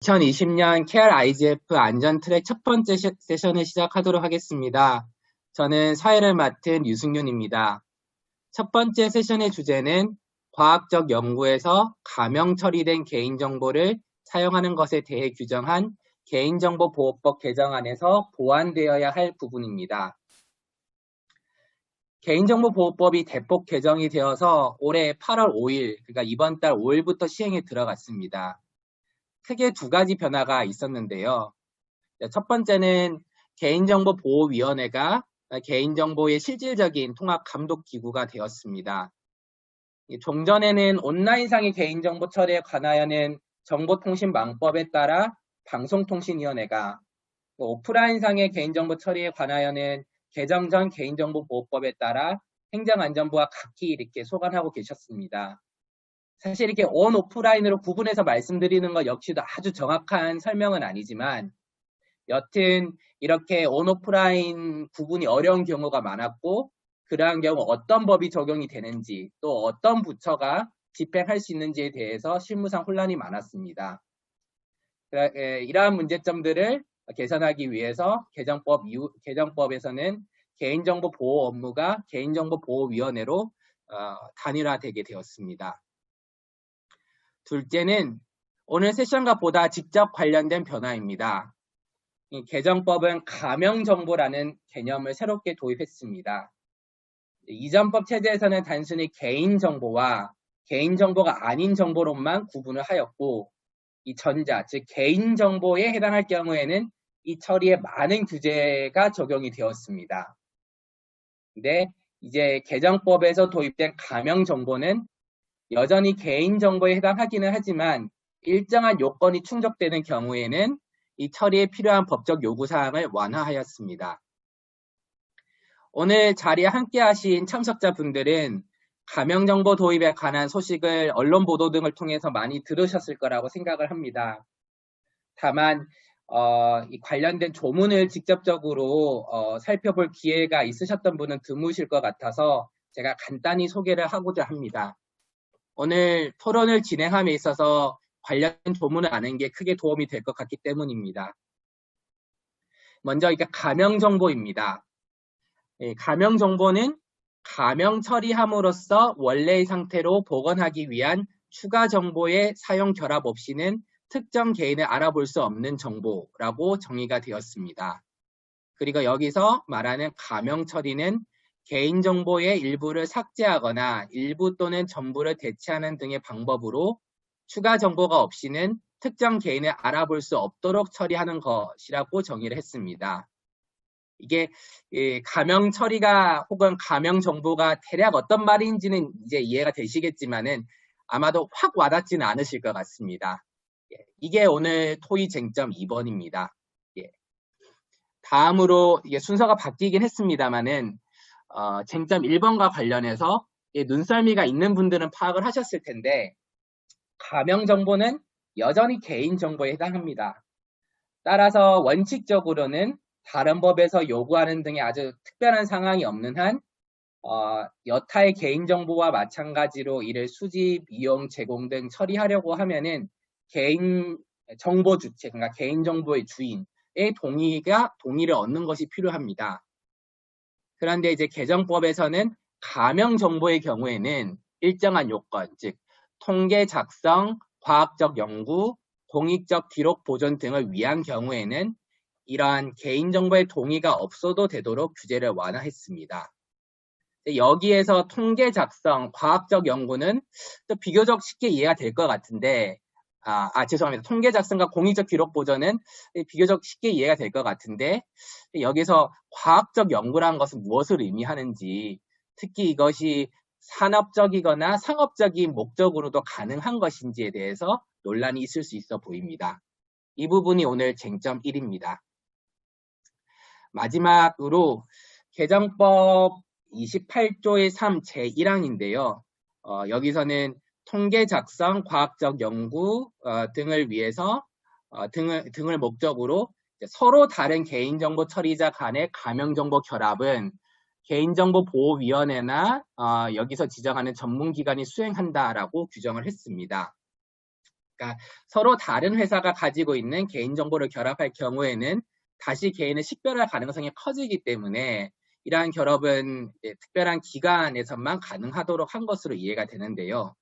2020년 케알 IGF 안전 트랙 첫 번째 세션을 시작하도록 하겠습니다. 저는 사회를 맡은 유승윤입니다. 첫 번째 세션의 주제는 과학적 연구에서 가명 처리된 개인정보를 사용하는 것에 대해 규정한 개인정보보호법 개정안에서 보완되어야 할 부분입니다. 개인정보보호법이 대폭 개정이 되어서 올해 8월 5일, 그러니까 이번 달 5일부터 시행에 들어갔습니다. 크게 두 가지 변화가 있었는데요. 첫 번째는 개인정보보호위원회가 개인정보의 실질적인 통합감독기구가 되었습니다. 종전에는 온라인상의 개인정보 처리에 관하여는 정보통신망법에 따라 방송통신위원회가, 오프라인상의 개인정보 처리에 관하여는 개정 전 개인정보보호법에 따라 행정안전부가 각기 이렇게 소관하고 계셨습니다. 사실 이렇게 온 오프라인으로 구분해서 말씀드리는 것 역시도 아주 정확한 설명은 아니지만 여튼 이렇게 온 오프라인 구분이 어려운 경우가 많았고 그러한 경우 어떤 법이 적용이 되는지 또 어떤 부처가 집행할 수 있는지에 대해서 실무상 혼란이 많았습니다. 이러한 문제점들을 개선하기 위해서 개정법에서는 개인정보 보호 업무가 개인정보보호위원회로 단일화되게 되었습니다. 둘째는 오늘 세션과 보다 직접 관련된 변화입니다. 이 개정법은 가명정보라는 개념을 새롭게 도입했습니다. 이전법 체제에서는 단순히 개인정보와 개인정보가 아닌 정보로만 구분을 하였고 이 전자, 즉 개인정보에 해당할 경우에는 이 처리에 많은 규제가 적용이 되었습니다. 근데 이제 개정법에서 도입된 가명정보는 여전히 개인정보에 해당하기는 하지만 일정한 요건이 충족되는 경우에는 이 처리에 필요한 법적 요구사항을 완화하였습니다. 오늘 자리에 함께 하신 참석자분들은 가명정보 도입에 관한 소식을 언론 보도 등을 통해서 많이 들으셨을 거라고 생각을 합니다. 다만 이 관련된 조문을 직접적으로 살펴볼 기회가 있으셨던 분은 드무실 것 같아서 제가 간단히 소개를 하고자 합니다. 오늘 토론을 진행함에 있어서 관련 조문을 아는 게 크게 도움이 될 것 같기 때문입니다. 먼저 이게 가명정보입니다. 가명정보는 가명 처리함으로써 원래의 상태로 복원하기 위한 추가 정보의 사용 결합 없이는 특정 개인을 알아볼 수 없는 정보라고 정의가 되었습니다. 그리고 여기서 말하는 가명 처리는 개인정보의 일부를 삭제하거나 일부 또는 전부를 대체하는 등의 방법으로 추가 정보가 없이는 특정 개인을 알아볼 수 없도록 처리하는 것이라고 정의를 했습니다. 이게 가명 처리가 혹은 가명 정보가 대략 어떤 말인지는 이제 이해가 되시겠지만은 아마도 확 와닿지는 않으실 것 같습니다. 이게 오늘 토의 쟁점 2번입니다. 다음으로 이게 순서가 바뀌긴 했습니다만은 쟁점 1번과 관련해서 눈썰미가 있는 분들은 파악을 하셨을 텐데 가명 정보는 여전히 개인 정보에 해당합니다. 따라서 원칙적으로는 다른 법에서 요구하는 등의 아주 특별한 상황이 없는 한 여타의 개인정보와 마찬가지로 이를 수집, 이용, 제공 등 처리하려고 하면은 개인 정보 주체, 그러니까 개인정보의 주인의 동의를 얻는 것이 필요합니다. 그런데 이제 개정법에서는 가명 정보의 경우에는 일정한 요건, 즉 통계 작성, 과학적 연구, 공익적 기록 보존 등을 위한 경우에는 이러한 개인정보의 동의가 없어도 되도록 규제를 완화했습니다. 여기에서 통계 작성, 과학적 연구는 또 비교적 쉽게 이해가 될 것 같은데 죄송합니다. 통계 작성과 공익적 기록 보존은 비교적 쉽게 이해가 될 것 같은데 여기서 과학적 연구라는 것은 무엇을 의미하는지 특히 이것이 산업적이거나 상업적인 목적으로도 가능한 것인지에 대해서 논란이 있을 수 있어 보입니다. 이 부분이 오늘 쟁점 1입니다. 마지막으로 개정법 28조의 3 제1항인데요. 여기서는 통계 작성, 과학적 연구 등을 위해서 등을 목적으로 서로 다른 개인정보 처리자 간의 가명정보 결합은 개인정보보호위원회나 여기서 지정하는 전문기관이 수행한다라고 규정을 했습니다. 그러니까 서로 다른 회사가 가지고 있는 개인정보를 결합할 경우에는 다시 개인을 식별할 가능성이 커지기 때문에 이러한 결합은 특별한 기관에서만 가능하도록 한 것으로 이해가 되는데요.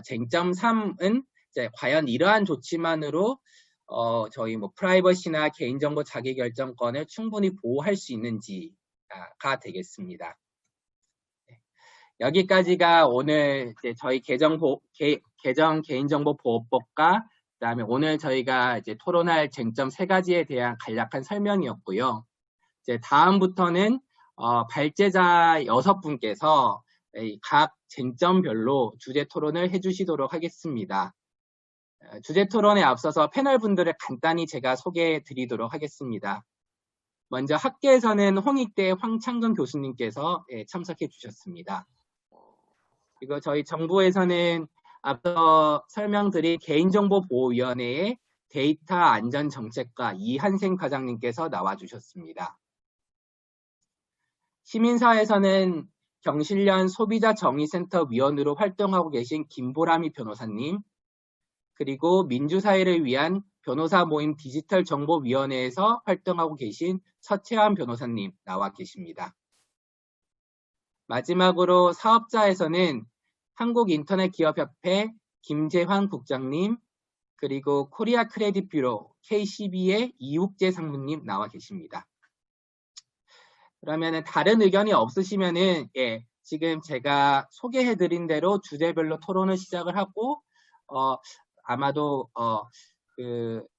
쟁점 3은 과연 이러한 조치만으로 저희 프라이버시나 개인정보 자기결정권을 충분히 보호할 수 있는지가 되겠습니다. 여기까지가 오늘 저희 개정 개인정보보호법과 그다음에 오늘 저희가 토론할 쟁점 3가지에 대한 간략한 설명이었고요. 다음부터는 발제자 6분께서 각 쟁점별로 주제 토론을 해주시도록 하겠습니다. 주제 토론에 앞서서 패널 분들을 간단히 제가 소개해 드리도록 하겠습니다. 먼저 학계에서는 홍익대 황창근 교수님께서 참석해 주셨습니다. 그리고 저희 정부에서는 앞서 설명드린 개인정보보호위원회의 데이터 안전정책과 이한생 과장님께서 나와주셨습니다. 시민사회에서는 경실련 소비자정의센터 위원으로 활동하고 계신 김보람이 변호사님, 그리고 민주사회를 위한 변호사 모임 디지털정보위원회에서 활동하고 계신 서채환 변호사님 나와 계십니다. 마지막으로 사업자에서는 한국인터넷기업협회 김재환 국장님, 그리고 코리아 크레딧 뷰로 KCB의 이욱재 상무님 나와 계십니다. 그러면 다른 의견이 없으시면은 지금 제가 소개해드린 대로 주제별로 토론을 시작을 하고 아마도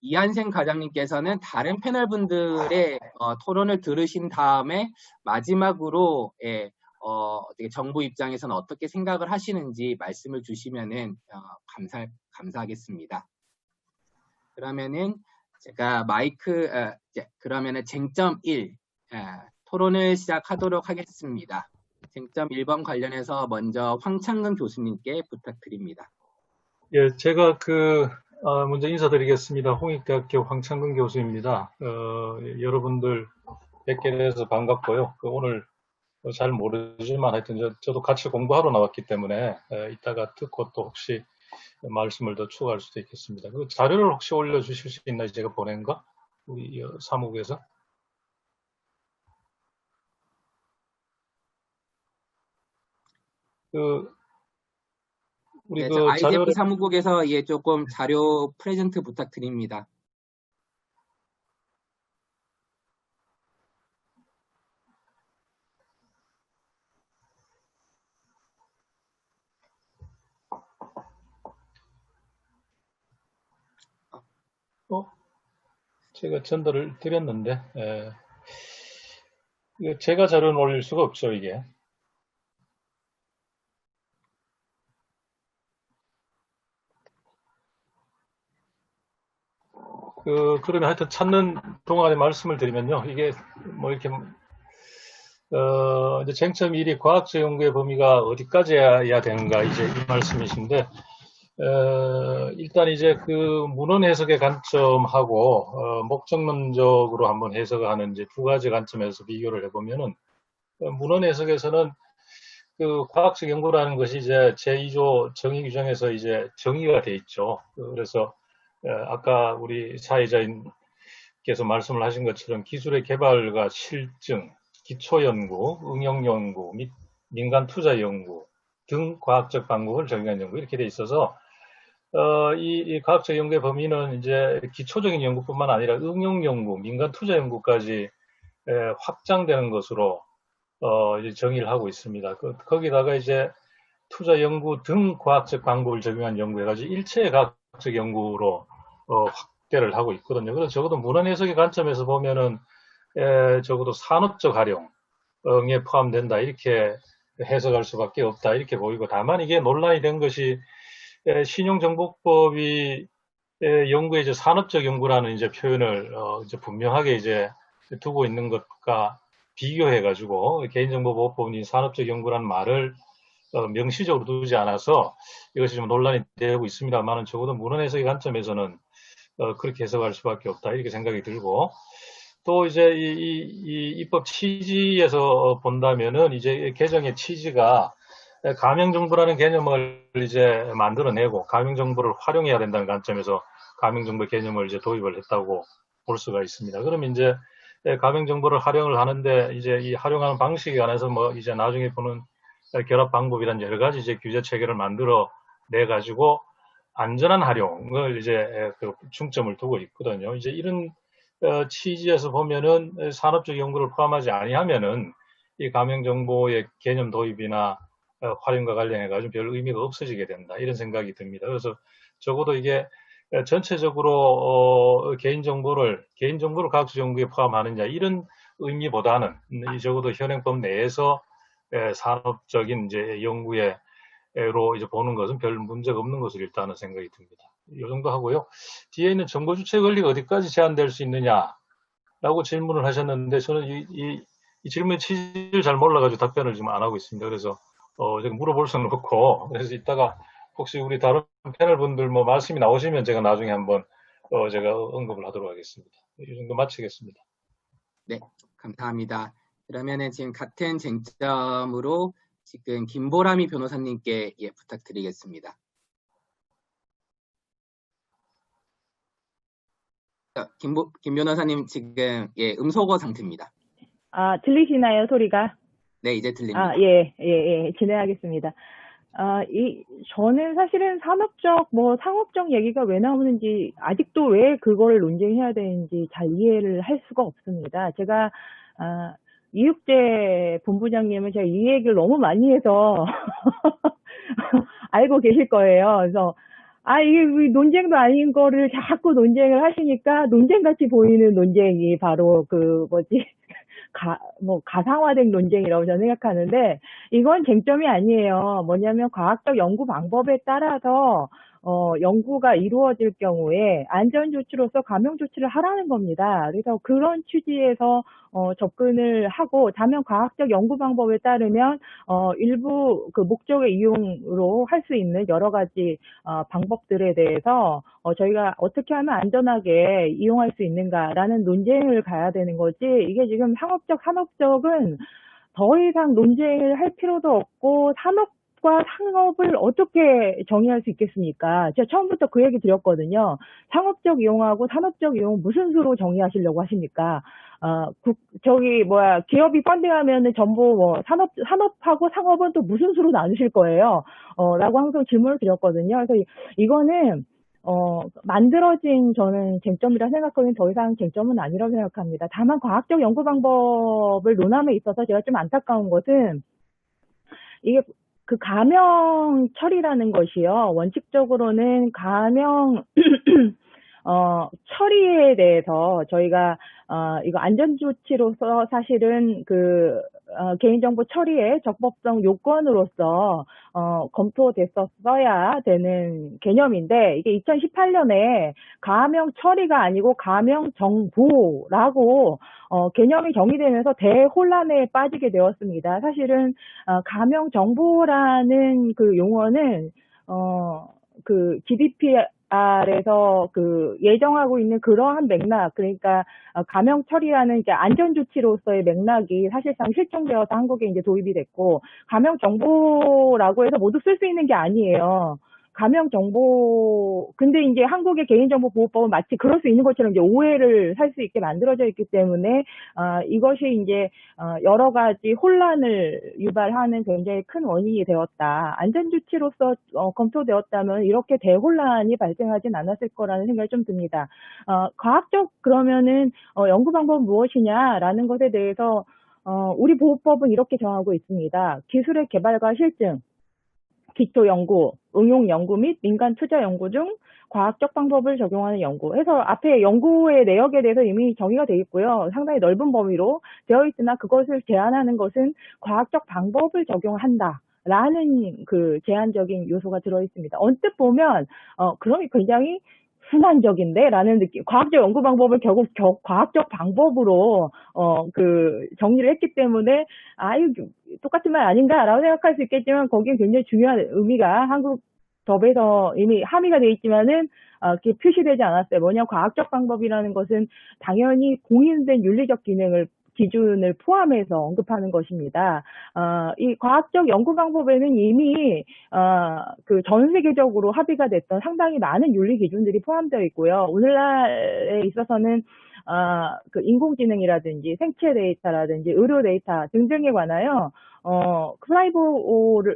이한생 과장님께서는 다른 패널 분들의 토론을 들으신 다음에 마지막으로 정부 입장에서는 어떻게 생각을 하시는지 말씀을 주시면은 감사하겠습니다. 그러면은 제가 그러면은 쟁점 1 토론을 시작하도록 하겠습니다. 쟁점 1번 관련해서 먼저 황창근 교수님께 부탁드립니다. 예, 제가 먼저 인사드리겠습니다. 홍익대학교 황창근 교수입니다. 여러분들 뵙게 돼서 반갑고요. 오늘 잘 모르지만 하여튼 저도 같이 공부하러 나왔기 때문에 이따가 듣고 또 혹시 말씀을 더 추가할 수도 있겠습니다. 그 자료를 혹시 올려주실 수 있나요? 제가 보낸 거? 우리 사무국에서? 우리 IDF 사무국에서 조금 자료 프레젠트 부탁드립니다. 제가 전달을 드렸는데 제가 자료는 올릴 수가 없죠, 이게. 그러면 하여튼 찾는 동안에 말씀을 드리면요. 이게 이렇게 이제 쟁점 1이 과학적 연구의 범위가 어디까지야 되는가 이제 이 말씀이신데 일단 이제 문헌 해석의 관점하고 목적론적으로 한번 해석하는 이제 2가지 관점에서 비교를 해보면은 문헌 해석에서는 과학적 연구라는 것이 이제 제2조 정의 규정에서 이제 정의가 돼 있죠. 그래서 아까 우리 사회자님께서 말씀을 하신 것처럼 기술의 개발과 실증, 기초연구, 응용연구 및 민간 투자 연구 등 과학적 방법을 적용한 연구 이렇게 돼 있어서 이 과학적 연구의 범위는 이제 기초적인 연구뿐만 아니라 응용 연구, 민간 투자 연구까지 확장되는 것으로 이제 정의를 하고 있습니다. 거기다가 이제 투자 연구 등 과학적 방법을 적용한 연구 해가지고 일체의 과학적 연구로 확대를 하고 있거든요. 그래서 적어도 문헌 해석의 관점에서 보면은 적어도 산업적 활용에 포함된다 이렇게 해석할 수밖에 없다 이렇게 보이고, 다만 이게 논란이 된 것이 신용정보법이 연구의 이제 산업적 연구라는 이제 표현을 이제 분명하게 이제 두고 있는 것과 비교해가지고 개인정보보호법이 산업적 연구라는 말을 명시적으로 두지 않아서 이것이 좀 논란이 되고 있습니다만은 적어도 문헌 해석의 관점에서는 그렇게 해석할 수밖에 없다 이렇게 생각이 들고, 또 이제 이 입법 취지에서 본다면은 이제 개정의 취지가 가명정보라는 개념을 이제 만들어내고 가명정보를 활용해야 된다는 관점에서 가명정보 개념을 이제 도입을 했다고 볼 수가 있습니다. 그러면 이제 가명정보를 활용을 하는데 이제 이 활용하는 방식에 관해서 뭐 이제 나중에 보는 결합 방법이란 여러 가지 이제 규제 체계를 만들어 내 가지고 안전한 활용을 이제 그 중점을 두고 있거든요. 이제 이런 취지에서 보면은 산업적 연구를 포함하지 아니하면은 이 가명정보의 개념 도입이나 활용과 관련해가지고 별 의미가 없어지게 된다. 이런 생각이 듭니다. 그래서 적어도 이게 전체적으로 개인정보를 과학적 연구에 포함하느냐 이런 의미보다는 적어도 현행법 내에서 산업적인 이제 연구에로 이제 보는 것은 별 문제가 없는 것으로 일단은 생각이 듭니다. 이 정도 하고요. 뒤에 있는 정보 주체 권리가 어디까지 제한될 수 있느냐라고 질문을 하셨는데 저는 이 질문의 취지를 잘 몰라가지고 답변을 지금 안 하고 있습니다. 그래서 제가 물어볼 수는 없고, 그래서 이따가 혹시 우리 다른 패널 분들 뭐 말씀이 나오시면 제가 나중에 한번 제가 언급을 하도록 하겠습니다. 이 정도 마치겠습니다. 네, 감사합니다. 그러면은 지금 같은 쟁점으로 지금 김보람이 변호사님께 부탁드리겠습니다. 김 변호사님 지금 음소거 상태입니다. 아, 들리시나요, 소리가? 네, 이제 들립니다. 아, 예, 진행하겠습니다. 저는 사실은 상업적 얘기가 왜 나오는지, 아직도 왜 그거를 논쟁해야 되는지 잘 이해를 할 수가 없습니다. 제가, 이육재 본부장님은 제가 이 얘기를 너무 많이 해서, 알고 계실 거예요. 그래서, 이게 논쟁도 아닌 거를 자꾸 논쟁을 하시니까, 논쟁같이 보이는 논쟁이 바로 가상화된 논쟁이라고 저는 생각하는데, 이건 쟁점이 아니에요. 뭐냐면, 과학적 연구 방법에 따라서, 연구가 이루어질 경우에 안전조치로서 감염조치를 하라는 겁니다. 그래서 그런 취지에서, 접근을 하고, 다만 과학적 연구 방법에 따르면, 일부 그 목적의 이용으로 할 수 있는 여러 가지, 방법들에 대해서, 저희가 어떻게 하면 안전하게 이용할 수 있는가라는 논쟁을 가야 되는 거지, 이게 지금 산업적은 더 이상 논쟁을 할 필요도 없고, 산업과 상업을 어떻게 정의할 수 있겠습니까? 제가 처음부터 그 얘기 드렸거든요. 상업적 이용하고 산업적 이용 무슨 수로 정의하시려고 하십니까? 기업이 펀딩하면은 전부 산업하고 상업은 또 무슨 수로 나누실 거예요? 라고 항상 질문을 드렸거든요. 그래서 이거는, 만들어진 저는 쟁점이라 생각하기엔 더 이상 쟁점은 아니라고 생각합니다. 다만 과학적 연구 방법을 논함에 있어서 제가 좀 안타까운 것은 이게 그 가명 처리라는 것이요. 원칙적으로는 가명 처리에 대해서 저희가 이거 안전조치로서 사실은 개인정보 처리의 적법성 요건으로서 검토됐었어야 되는 개념인데, 이게 2018년에 가명 처리가 아니고 가명 정보라고 개념이 정의되면서 대혼란에 빠지게 되었습니다. 사실은 가명 정보라는 그 용어는 GDPR에서 예정하고 있는 그러한 맥락, 그러니까 가명 처리라는 이제 안전 조치로서의 맥락이 사실상 실종되어서 한국에 이제 도입이 됐고, 가명 정보라고 해서 모두 쓸 수 있는 게 아니에요. 가명 정보, 근데 이제 한국의 개인정보보호법은 마치 그럴 수 있는 것처럼 이제 오해를 살 수 있게 만들어져 있기 때문에, 이것이 이제, 여러 가지 혼란을 유발하는 굉장히 큰 원인이 되었다. 안전조치로서, 검토되었다면 이렇게 대혼란이 발생하진 않았을 거라는 생각이 좀 듭니다. 그러면은, 연구 방법은 무엇이냐라는 것에 대해서, 우리 보호법은 이렇게 정하고 있습니다. 기술의 개발과 실증, 기초 연구, 응용 연구 및 민간 투자 연구 중 과학적 방법을 적용하는 연구. 해서 앞에 연구의 내역에 대해서 이미 정의가 되어 있고요. 상당히 넓은 범위로 되어 있으나 그것을 제한하는 것은 과학적 방법을 적용한다. 라는 그 제한적인 요소가 들어 있습니다. 언뜻 보면, 그럼 굉장히 순환적인데? 라는 느낌. 과학적 연구 방법을 결국 과학적 방법으로, 정리를 했기 때문에, 이거 똑같은 말 아닌가라고 생각할 수 있겠지만, 거기에 굉장히 중요한 의미가 한국 법에서 이미 함의가 되어 있지만은, 표시되지 않았어요. 뭐냐, 과학적 방법이라는 것은 당연히 공인된 윤리적 기능을 기준을 포함해서 언급하는 것입니다. 이 과학적 연구 방법에는 이미 그 전 세계적으로 합의가 됐던 상당히 많은 윤리 기준들이 포함되어 있고요. 오늘날에 있어서는 그 인공지능이라든지 생체 데이터라든지 의료 데이터 등등에 관하여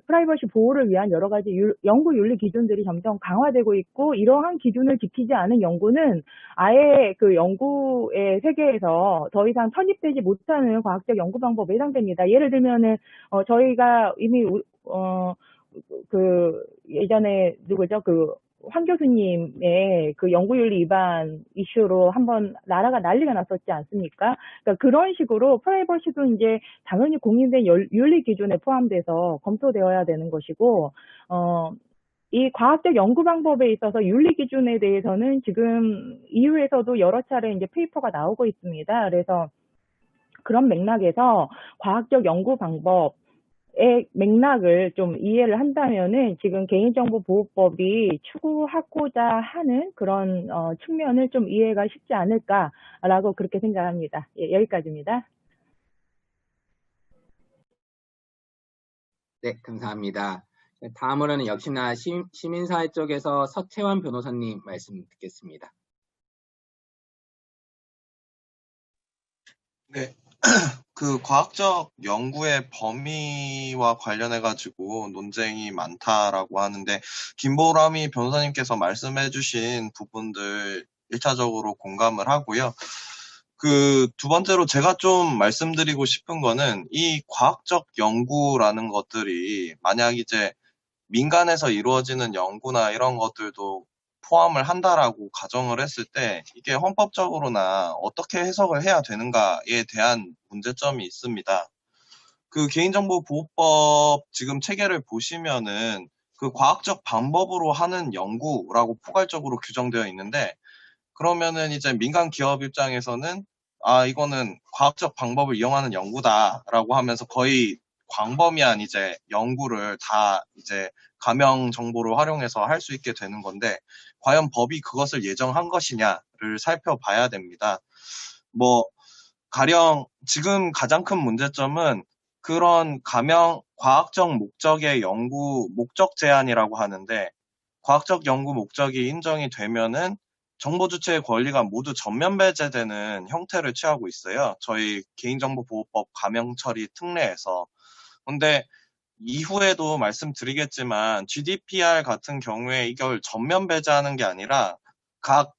프라이버시 보호를 위한 여러 가지 연구 윤리 기준들이 점점 강화되고 있고, 이러한 기준을 지키지 않은 연구는 아예 그 연구의 세계에서 더 이상 편입되지 못하는 과학적 연구 방법에 해당됩니다. 예를 들면은 저희가 이미 그 예전에 누구죠? 그 황 교수님의 그 연구윤리 위반 이슈로 한번 나라가 난리가 났었지 않습니까? 그러니까 그런 식으로 프라이버시도 이제 당연히 공인된 윤리 기준에 포함돼서 검토되어야 되는 것이고, 이 과학적 연구 방법에 있어서 윤리 기준에 대해서는 지금 EU에서도 여러 차례 이제 페이퍼가 나오고 있습니다. 그래서 그런 맥락에서 과학적 연구 방법 의 맥락을 좀 이해를 한다면은 지금 개인정보보호법이 추구하고자 하는 그런 측면을 좀 이해가 쉽지 않을까라고 그렇게 생각합니다. 예, 여기까지입니다. 네, 감사합니다. 다음으로는 역시나 시민사회 쪽에서 서채원 변호사님 말씀 듣겠습니다. 네. 그 과학적 연구의 범위와 관련해가지고 논쟁이 많다라고 하는데, 김보람이 변호사님께서 말씀해주신 부분들 1차적으로 공감을 하고요. 그 두 번째로 제가 좀 말씀드리고 싶은 거는, 이 과학적 연구라는 것들이 만약 이제 민간에서 이루어지는 연구나 이런 것들도 포함을 한다라고 가정을 했을 때 이게 헌법적으로나 어떻게 해석을 해야 되는가에 대한 문제점이 있습니다. 그 개인정보보호법 지금 체계를 보시면은 그 과학적 방법으로 하는 연구라고 포괄적으로 규정되어 있는데, 그러면은 이제 민간 기업 입장에서는 이거는 과학적 방법을 이용하는 연구다라고 하면서 거의 광범위한 이제 연구를 다 이제 가명 정보를 활용해서 할 수 있게 되는 건데, 과연 법이 그것을 예정한 것이냐를 살펴봐야 됩니다. 뭐 가령 지금 가장 큰 문제점은 그런 가명 과학적 목적의 연구 목적 제한이라고 하는데, 과학적 연구 목적이 인정이 되면은 정보 주체의 권리가 모두 전면 배제되는 형태를 취하고 있어요. 저희 개인정보보호법 가명 처리 특례에서. 근데 이후에도 말씀드리겠지만 GDPR 같은 경우에 이걸 전면 배제하는 게 아니라 각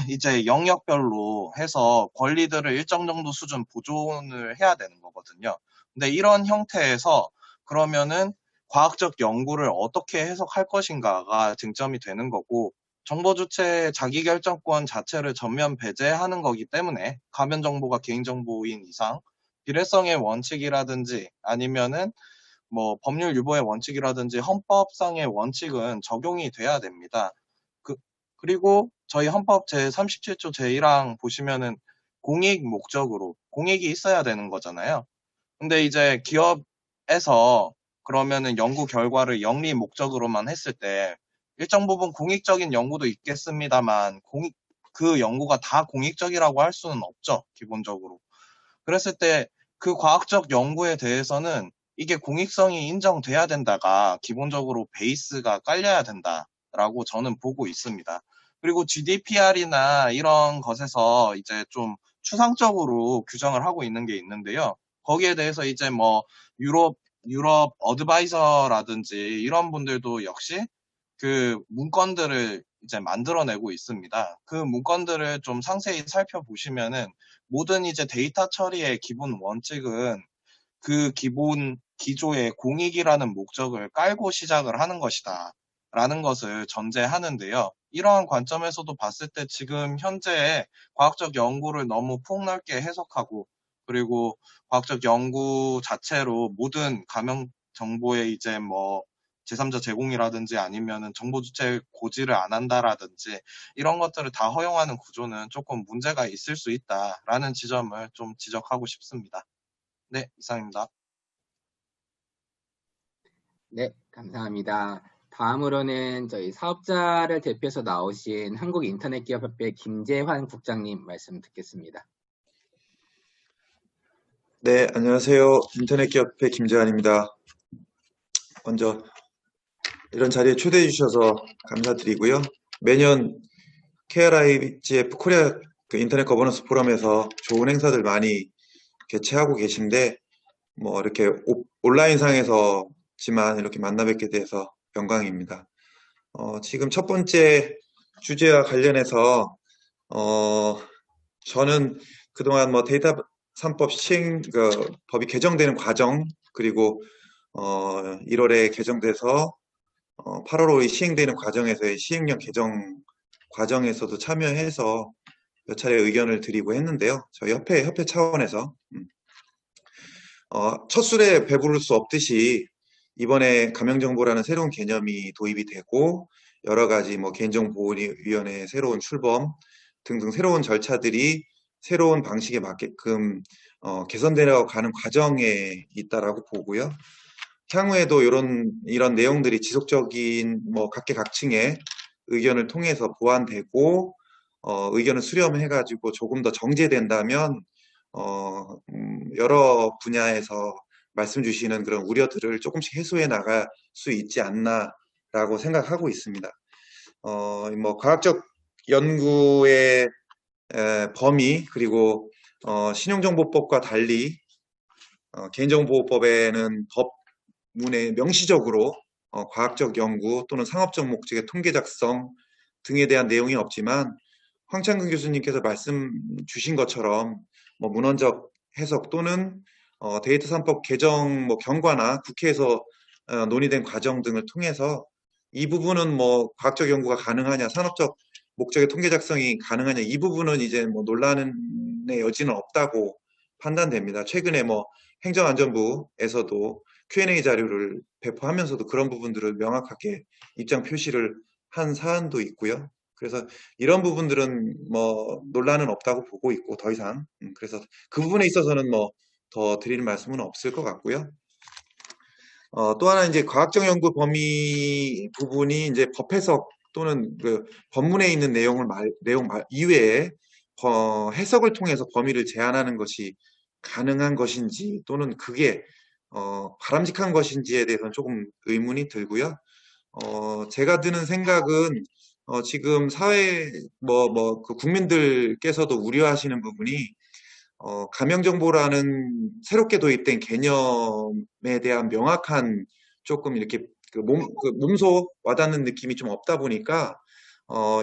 이제 영역별로 해서 권리들을 일정 정도 수준 보존을 해야 되는 거거든요. 근데 이런 형태에서 그러면은 과학적 연구를 어떻게 해석할 것인가가 쟁점이 되는 거고, 정보 주체의 자기결정권 자체를 전면 배제하는 거기 때문에 가면 정보가 개인정보인 이상 비례성의 원칙이라든지 아니면은 뭐 법률 유보의 원칙이라든지 헌법상의 원칙은 적용이 돼야 됩니다. 그리고 저희 헌법 제37조 제1항 보시면은 공익 목적으로 공익이 있어야 되는 거잖아요. 근데 이제 기업에서 그러면은 연구 결과를 영리 목적으로만 했을 때 일정 부분 공익적인 연구도 있겠습니다만 그 연구가 다 공익적이라고 할 수는 없죠, 기본적으로. 그랬을 때 그 과학적 연구에 대해서는 이게 공익성이 인정돼야 된다가 기본적으로 베이스가 깔려야 된다라고 저는 보고 있습니다. 그리고 GDPR이나 이런 것에서 이제 좀 추상적으로 규정을 하고 있는 게 있는데요. 거기에 대해서 이제 뭐 유럽 어드바이저라든지 이런 분들도 역시 그 문건들을 이제 만들어내고 있습니다. 그 문건들을 좀 상세히 살펴보시면은 모든 이제 데이터 처리의 기본 원칙은 그 기본 기조의 공익이라는 목적을 깔고 시작을 하는 것이다 라는 것을 전제하는데요. 이러한 관점에서도 봤을 때 지금 현재의 과학적 연구를 너무 폭넓게 해석하고, 그리고 과학적 연구 자체로 모든 가명 정보의 이제 뭐 제3자 제공이라든지 아니면은 정보 주체 고지를 안 한다라든지 이런 것들을 다 허용하는 구조는 조금 문제가 있을 수 있다라는 지점을 좀 지적하고 싶습니다. 네, 이상입니다. 네, 감사합니다. 다음으로는 저희 사업자를 대표해서 나오신 한국인터넷기업협회 김재환 국장님 말씀 듣겠습니다. 네, 안녕하세요. 인터넷기업회 김재환입니다. 먼저 이런 자리에 초대해 주셔서 감사드리고요. 매년 KRIGF 코리아 그 인터넷 거버넌스 포럼에서 좋은 행사들 많이 개최하고 계신데, 뭐 이렇게 온라인상에서지만 이렇게 만나 뵙게 돼서 영광입니다. 지금 첫 번째 주제와 관련해서 저는 그동안 뭐 데이터 3법 시행 법이 개정되는 과정, 그리고 1월에 개정돼서 8월 5일 시행되는 과정에서의 시행령 개정 과정에서도 참여해서 몇 차례 의견을 드리고 했는데요. 저희 협회 차원에서 첫 술에 배부를 수 없듯이 이번에 가명정보라는 새로운 개념이 도입이 되고, 여러 가지 뭐 개인정보보호위원회 새로운 출범 등등 새로운 절차들이 새로운 방식에 맞게끔 개선되어 가는 과정에 있다라고 보고요. 향후에도 이런 내용들이 지속적인 뭐 각계각층의 의견을 통해서 보완되고 의견을 수렴해가지고 조금 더 정제된다면 여러 분야에서 말씀 주시는 그런 우려들을 조금씩 해소해 나갈 수 있지 않나라고 생각하고 있습니다. 뭐 과학적 연구의 범위, 그리고 신용정보법과 달리 개인정보보호법에는 법문에 명시적으로 과학적 연구 또는 상업적 목적의 통계 작성 등에 대한 내용이 없지만, 황창근 교수님께서 말씀 주신 것처럼 뭐 문헌적 해석 또는 데이터 3법 개정 뭐 경과나 국회에서 논의된 과정 등을 통해서 이 부분은 뭐 과학적 연구가 가능하냐, 산업적 목적의 통계 작성이 가능하냐, 이 부분은 이제 뭐 논란의 여지는 없다고 판단됩니다. 최근에 뭐 행정안전부에서도 Q&A 자료를 배포하면서도 그런 부분들을 명확하게 입장 표시를 한 사안도 있고요. 그래서 이런 부분들은 뭐 논란은 없다고 보고 있고, 더 이상 그래서 그 부분에 있어서는 뭐 더 드리는 말씀은 없을 것 같고요. 또 하나 이제 과학적 연구 범위 부분이 이제 법 해석 또는 그 법문에 있는 내용 이외에 해석을 통해서 범위를 제한하는 것이 가능한 것인지, 또는 그게 바람직한 것인지에 대해서는 조금 의문이 들고요. 제가 드는 생각은 지금 사회 그 국민들께서도 우려하시는 부분이 가명정보라는 새롭게 도입된 개념에 대한 명확한 조금 이렇게 몸소 와닿는 느낌이 좀 없다 보니까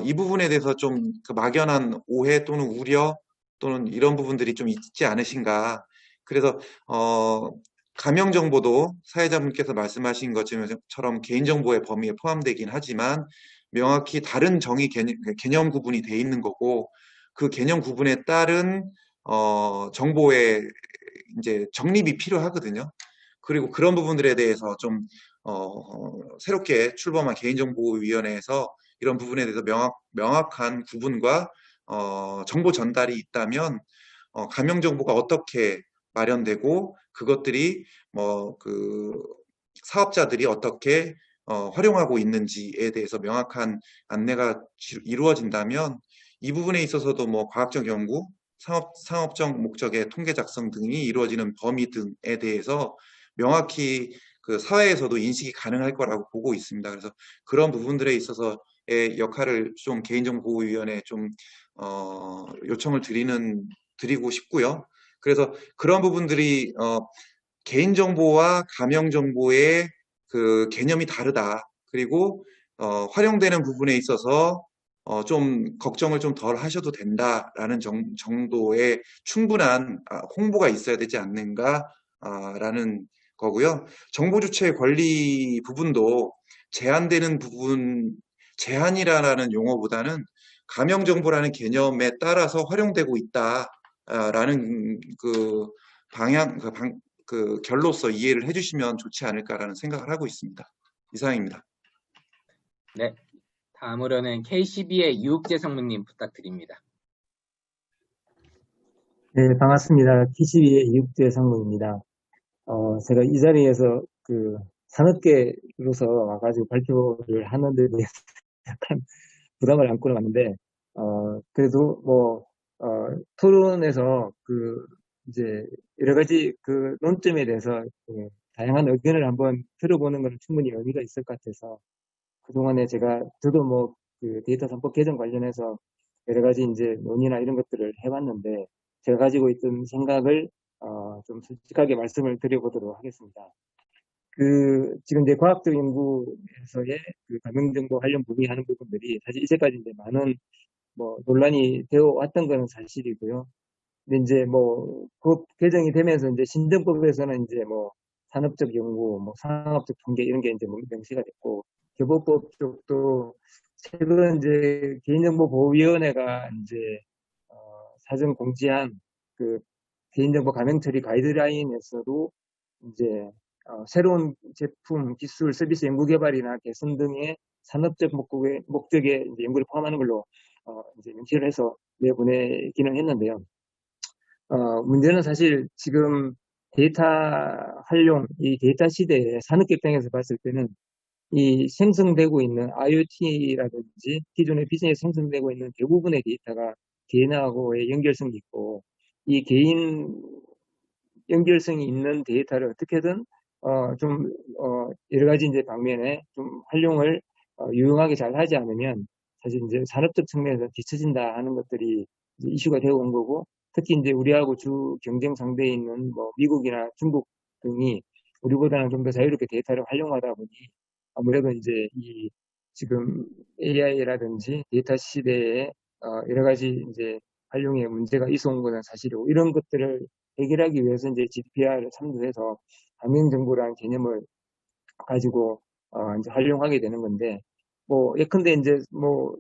이 부분에 대해서 좀 그 막연한 오해 또는 우려 또는 이런 부분들이 좀 있지 않으신가. 그래서 가명정보도 사회자분께서 말씀하신 것처럼 개인정보의 범위에 포함되긴 하지만 명확히 다른 개념 구분이 돼 있는 거고, 그 개념 구분에 따른 정보의 이제 정립이 필요하거든요. 그리고 그런 부분들에 대해서 좀 새롭게 출범한 개인정보위원회에서 이런 부분에 대해서 명확한 구분과 정보 전달이 있다면 가명정보가 어떻게 마련되고 그것들이 뭐 그 사업자들이 어떻게 활용하고 있는지에 대해서 명확한 안내가 이루어진다면 이 부분에 있어서도 뭐 과학적 연구, 상업적 목적의 통계 작성 등이 이루어지는 범위 등에 대해서 명확히 그 사회에서도 인식이 가능할 거라고 보고 있습니다. 그래서 그런 부분들에 있어서의 역할을 좀 개인정보보호위원회에 좀 요청을 드리고 싶고요. 그래서 그런 부분들이 개인정보와 가명정보의 그 개념이 다르다. 그리고 활용되는 부분에 있어서 좀 걱정을 좀 덜 하셔도 된다라는 정도의 충분한 홍보가 있어야 되지 않는가라는 거고요. 정보 주체 권리 부분도 제한되는 부분, 제한이라는 용어보다는 가명정보라는 개념에 따라서 활용되고 있다라는 그 방향, 그 결로서 이해를 해주시면 좋지 않을까라는 생각을 하고 있습니다. 이상입니다. 네. 다음으로는 KCB의 유욱재 상무님 부탁드립니다. 네, 반갑습니다. KCB의 이육재 상무입니다. 제가 이 자리에서 그 산업계로서 와가지고 발표를 하는데 대해서 약간 부담을 안고 왔는데, 그래도 뭐, 토론에서 그 이제 여러 가지 그 논점에 대해서 다양한 의견을 한번 들어보는 건 충분히 의미가 있을 것 같아서 그동안에 저도 뭐 그 데이터 산법 개정 관련해서 여러 가지 이제 논의나 이런 것들을 해봤는데 제가 가지고 있던 생각을 좀 솔직하게 말씀을 드려보도록 하겠습니다. 지금 이제 과학적 연구에서의 그 감염정보 관련 분야하는 부분들이 사실 이제까지 이제 많은 뭐 논란이 되어 왔던 것은 사실이고요. 근데 이제 뭐 법 개정이 되면서 이제 신정법에서는 이제 뭐 산업적 연구, 뭐 상업적 통계 이런 게 이제 명시가 됐고 교보법 쪽도 최근 이제 개인정보보호위원회가 이제 사전 공지한 그 개인정보 가맹 처리 가이드라인에서도 이제 새로운 제품, 기술, 서비스 연구 개발이나 개선 등의 산업적 목적의 이제 연구를 포함하는 걸로 이제 명시를 해서 내보내기는 했는데요. 문제는 사실 지금 데이터 활용, 이 데이터 시대에 산업 입장에서 봤을 때는 이 생성되고 있는 IoT라든지 기존의 비즈니스 생성되고 있는 대부분의 데이터가 개인하고의 연결성이 있고 이 개인 연결성이 있는 데이터를 어떻게든 여러 가지 이제 방면에 좀 활용을 유용하게 잘 하지 않으면 사실 이제 산업적 측면에서 뒤처진다 하는 것들이 이제 이슈가 되어 온 거고 특히 이제 우리하고 주 경쟁 상대에 있는 뭐 미국이나 중국 등이 우리보다는 좀 더 자유롭게 데이터를 활용하다 보니 아무래도 이제 이 지금 AI라든지 데이터 시대에 여러 가지 이제 활용에 문제가 있어 온 것은 사실이고 이런 것들을 해결하기 위해서 이제 GDPR을 참조해서 가맹정보라는 개념을 가지고 이제 활용하게 되는 건데 뭐 예컨대 이제 뭐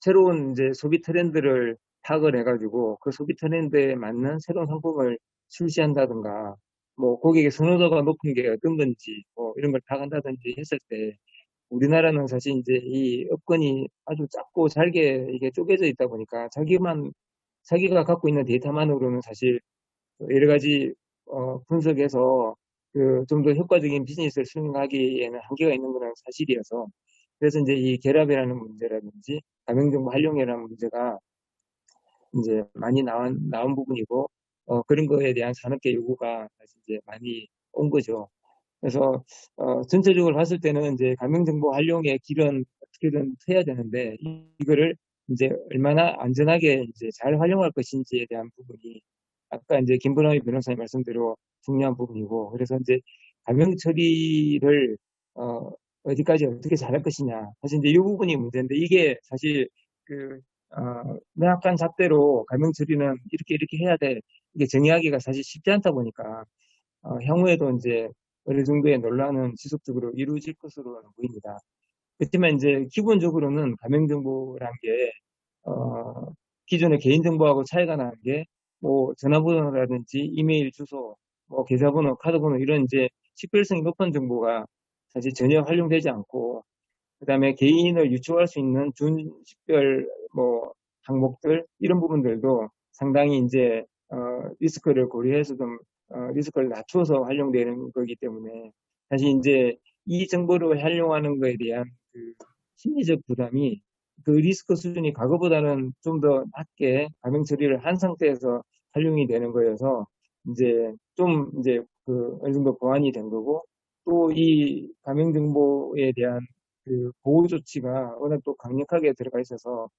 새로운 이제 소비 트렌드를 파악을 해가지고 그 소비 트렌드에 맞는 새로운 상품을 출시한다든가 뭐 고객의 선호도가 높은 게 어떤 건지 뭐 이런 걸 파악한다든지 했을 때 우리나라는 사실 이제 이 업권이 아주 작고 잘게 이게 쪼개져 있다 보니까 자기가 갖고 있는 데이터만으로는 사실 여러 가지 분석해서 그 좀 더 효과적인 비즈니스를 수행하기에는 한계가 있는 것은 사실이어서 그래서 이제 이 결합이라는 문제라든지 가맹정보 활용이라는 문제가 이제 많이 나온 부분이고 그런 거에 대한 산업계 요구가 사실 이제 많이 온 거죠. 그래서 전체적으로 봤을 때는 이제 가맹정보 활용의 길은 어떻게든 트야 되는데 이거를 이제 얼마나 안전하게 이제 잘 활용할 것인지에 대한 부분이 아까 이제 김보람이 변호사님 말씀대로 중요한 부분이고 그래서 이제 가명 처리를 어디까지 어떻게 잘할 것이냐 사실 이제 이 부분이 문제인데 이게 사실 그 명확한 잣대로 가명 처리는 이렇게 해야 돼 이게 정의하기가 사실 쉽지 않다 보니까 향후에도 이제 어느 정도의 논란은 지속적으로 이루어질 것으로 보입니다. 그렇지만 이제 기본적으로는 가맹정보란 게 기존의 개인정보하고 차이가 나는 게 뭐 전화번호라든지 이메일 주소, 뭐 계좌번호, 카드번호 이런 이제 식별성이 높은 정보가 사실 전혀 활용되지 않고 그다음에 개인을 유추할 수 있는 준식별 뭐 항목들 이런 부분들도 상당히 이제 리스크를 고려해서 좀 리스크를 낮춰서 활용되는 거기 때문에 사실 이제 이 정보를 활용하는 거에 대한 그 심리적 부담이 그 리스크 수준이 과거보다는 좀 더 낮게 가명 처리를 한 상태에서 활용이 되는 거여서 이제 좀 이제 그 어느 정도 보완이 된 거고 또 이 가명 정보에 대한 그 보호 조치가 워낙 또 강력하게 들어가 있어서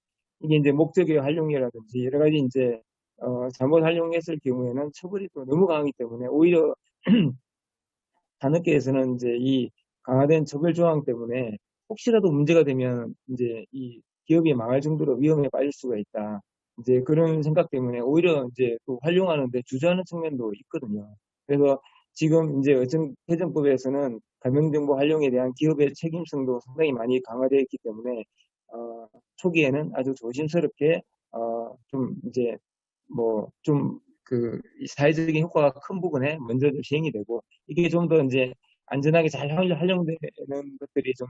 이게 이제 목적의 활용이라든지 여러 가지 이제 잘못 활용했을 경우에는 처벌이 또 너무 강하기 때문에 오히려 산업계에서는 이제 이 강화된 처벌 조항 때문에 혹시라도 문제가 되면 이제 이 기업이 망할 정도로 위험에 빠질 수가 있다. 이제 그런 생각 때문에 오히려 이제 또 활용하는데 주저하는 측면도 있거든요. 그래서 지금 이제 개정법에서는 가명정보 활용에 대한 기업의 책임성도 상당히 많이 강화되어 있기 때문에 초기에는 아주 조심스럽게 좀 이제 뭐 좀 그 사회적인 효과가 큰 부분에 먼저 좀 시행이 되고 이게 좀 더 이제 안전하게 잘 활용되는 것들이 좀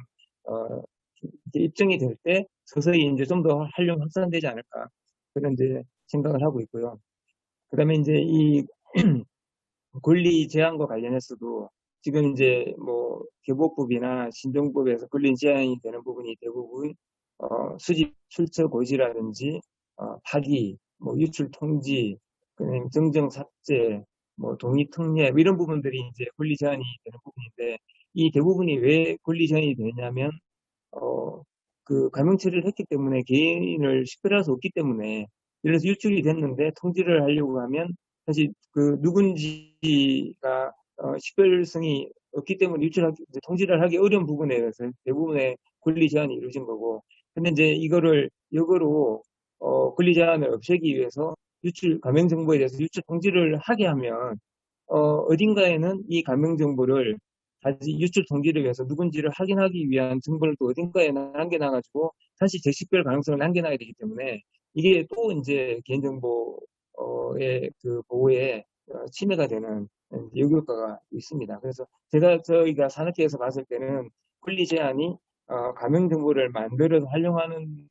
이제 입증이 될 때 서서히 이제 좀 더 활용 확산되지 않을까 그런 이제 생각을 하고 있고요. 그다음에 이제 이 권리 제한과 관련해서도 지금 이제 뭐 교보법이나 신정법에서 권리 제한이 되는 부분이 대부분 수집 출처 고지라든지 파기, 뭐 유출 통지, 그냥 정정 삭제, 뭐 동의 특례 뭐 이런 부분들이 이제 권리 제한이 되는 부분인데 이 대부분이 왜 권리 제한이 되냐면 그 감형 처리를 했기 때문에 개인을 식별할 수 없기 때문에 예를 들어서 유출이 됐는데 통지를 하려고 하면 사실 그 누군지가 식별성이 없기 때문에 통지를 하기 어려운 부분에 대해서 대부분의 권리 제한이 이루어진 거고 근데 이제 이거를 역으로 권리 제한을 없애기 위해서 감형 정보에 대해서 유출 통지를 하게 하면 어딘가에는 이 감형 정보를 다시 유출 통지를 위해서 누군지를 확인하기 위한 정보를 또 어딘가에 남겨놔가지고 다시 재식별 가능성을 남겨놔야 되기 때문에 이게 또 이제 개인정보의 그 보호에 침해가 되는 역효과가 있습니다. 그래서 저희가 산업계에서 봤을 때는 권리 제한이 감형 정보를 만들어서 활용하면서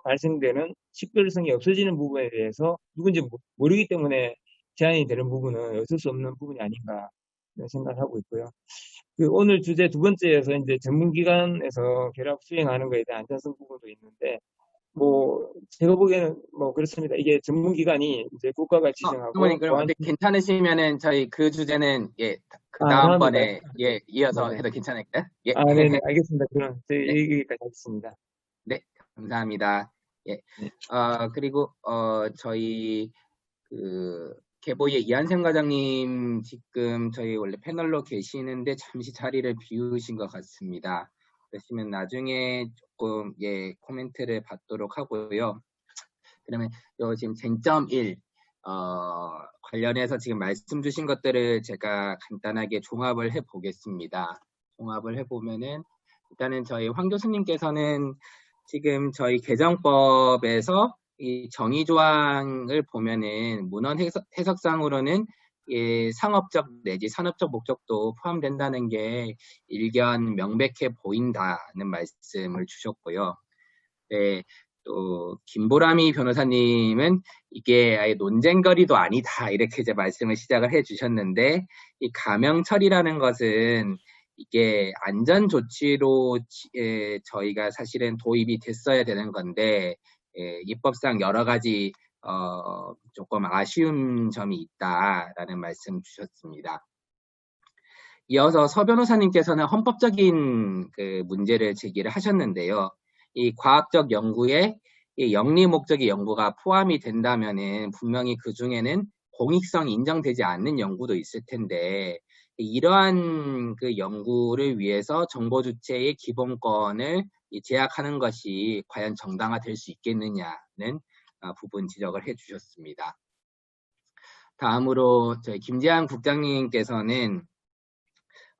발생되는 식별성이 없어지는 부분에 대해서 누군지 모르기 때문에 제한이 되는 부분은 어쩔 수 없는 부분이 아닌가 생각하고 있고요. 그 오늘 주제 두 번째에서 이제 전문기관에서 결합 수행하는 것에 대한 안전성 부분도 있는데, 뭐 제가 보기에는 뭐 그렇습니다. 이게 전문기관이 이제 국가가 지정하고 부모님 그럼 어떻게 괜찮으시면은 저희 그 주제는 그 다음에 다음번에 이어서 네네. 해도 괜찮을까요? 예. 네네, 알겠습니다. 그럼 저희 네. 여기까지 하겠습니다. 네, 감사합니다. 예. 네. 그리고 저희 그 개보의 이한샘 과장님 지금 저희 원래 패널로 계시는데 잠시 자리를 비우신 것 같습니다. 그러시면 나중에 조금 코멘트를 받도록 하고요. 그러면 지금 쟁점 1 관련해서 지금 말씀 주신 것들을 제가 간단하게 종합을 해 보겠습니다. 종합을 해 보면은 일단은 저희 황 교수님께서는 지금 저희 개정법에서 이 정의 조항을 보면은 문헌 해석상으로는 상업적 내지 산업적 목적도 포함된다는 게 일견 명백해 보인다는 말씀을 주셨고요. 네, 또 김보람이 변호사님은 이게 아예 논쟁거리도 아니다 이렇게 이제 말씀을 시작을 해주셨는데 이 감형 처리라는 것은 이게 안전 조치로 저희가 사실은 도입이 됐어야 되는 건데 입법상 여러 가지 조금 아쉬운 점이 있다라는 말씀 주셨습니다. 이어서 서 변호사님께서는 헌법적인 그 문제를 제기를 하셨는데요. 이 과학적 연구에 이 영리 목적의 연구가 포함이 된다면은 분명히 그 중에는 공익성이 인정되지 않는 연구도 있을 텐데 이러한 그 연구를 위해서 정보 주체의 기본권을 제약하는 것이 과연 정당화될 수 있겠느냐는 부분 지적을 해주셨습니다. 다음으로 저희 김재한 국장님께서는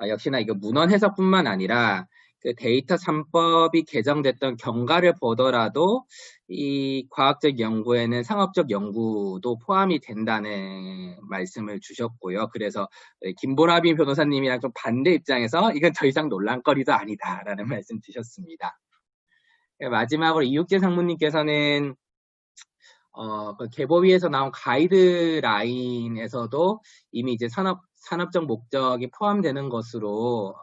역시나 이거 문헌 해석뿐만 아니라 그 데이터 3법이 개정됐던 경과를 보더라도 이 과학적 연구에는 상업적 연구도 포함이 된다는 말씀을 주셨고요. 그래서 김보라비 변호사님이랑 좀 반대 입장에서 이건 더 이상 논란거리도 아니다라는 말씀 주셨습니다. 마지막으로 이육재 상무님께서는 그 개보위에서 나온 가이드라인에서도 이미 이제 산업적 목적이 포함되는 것으로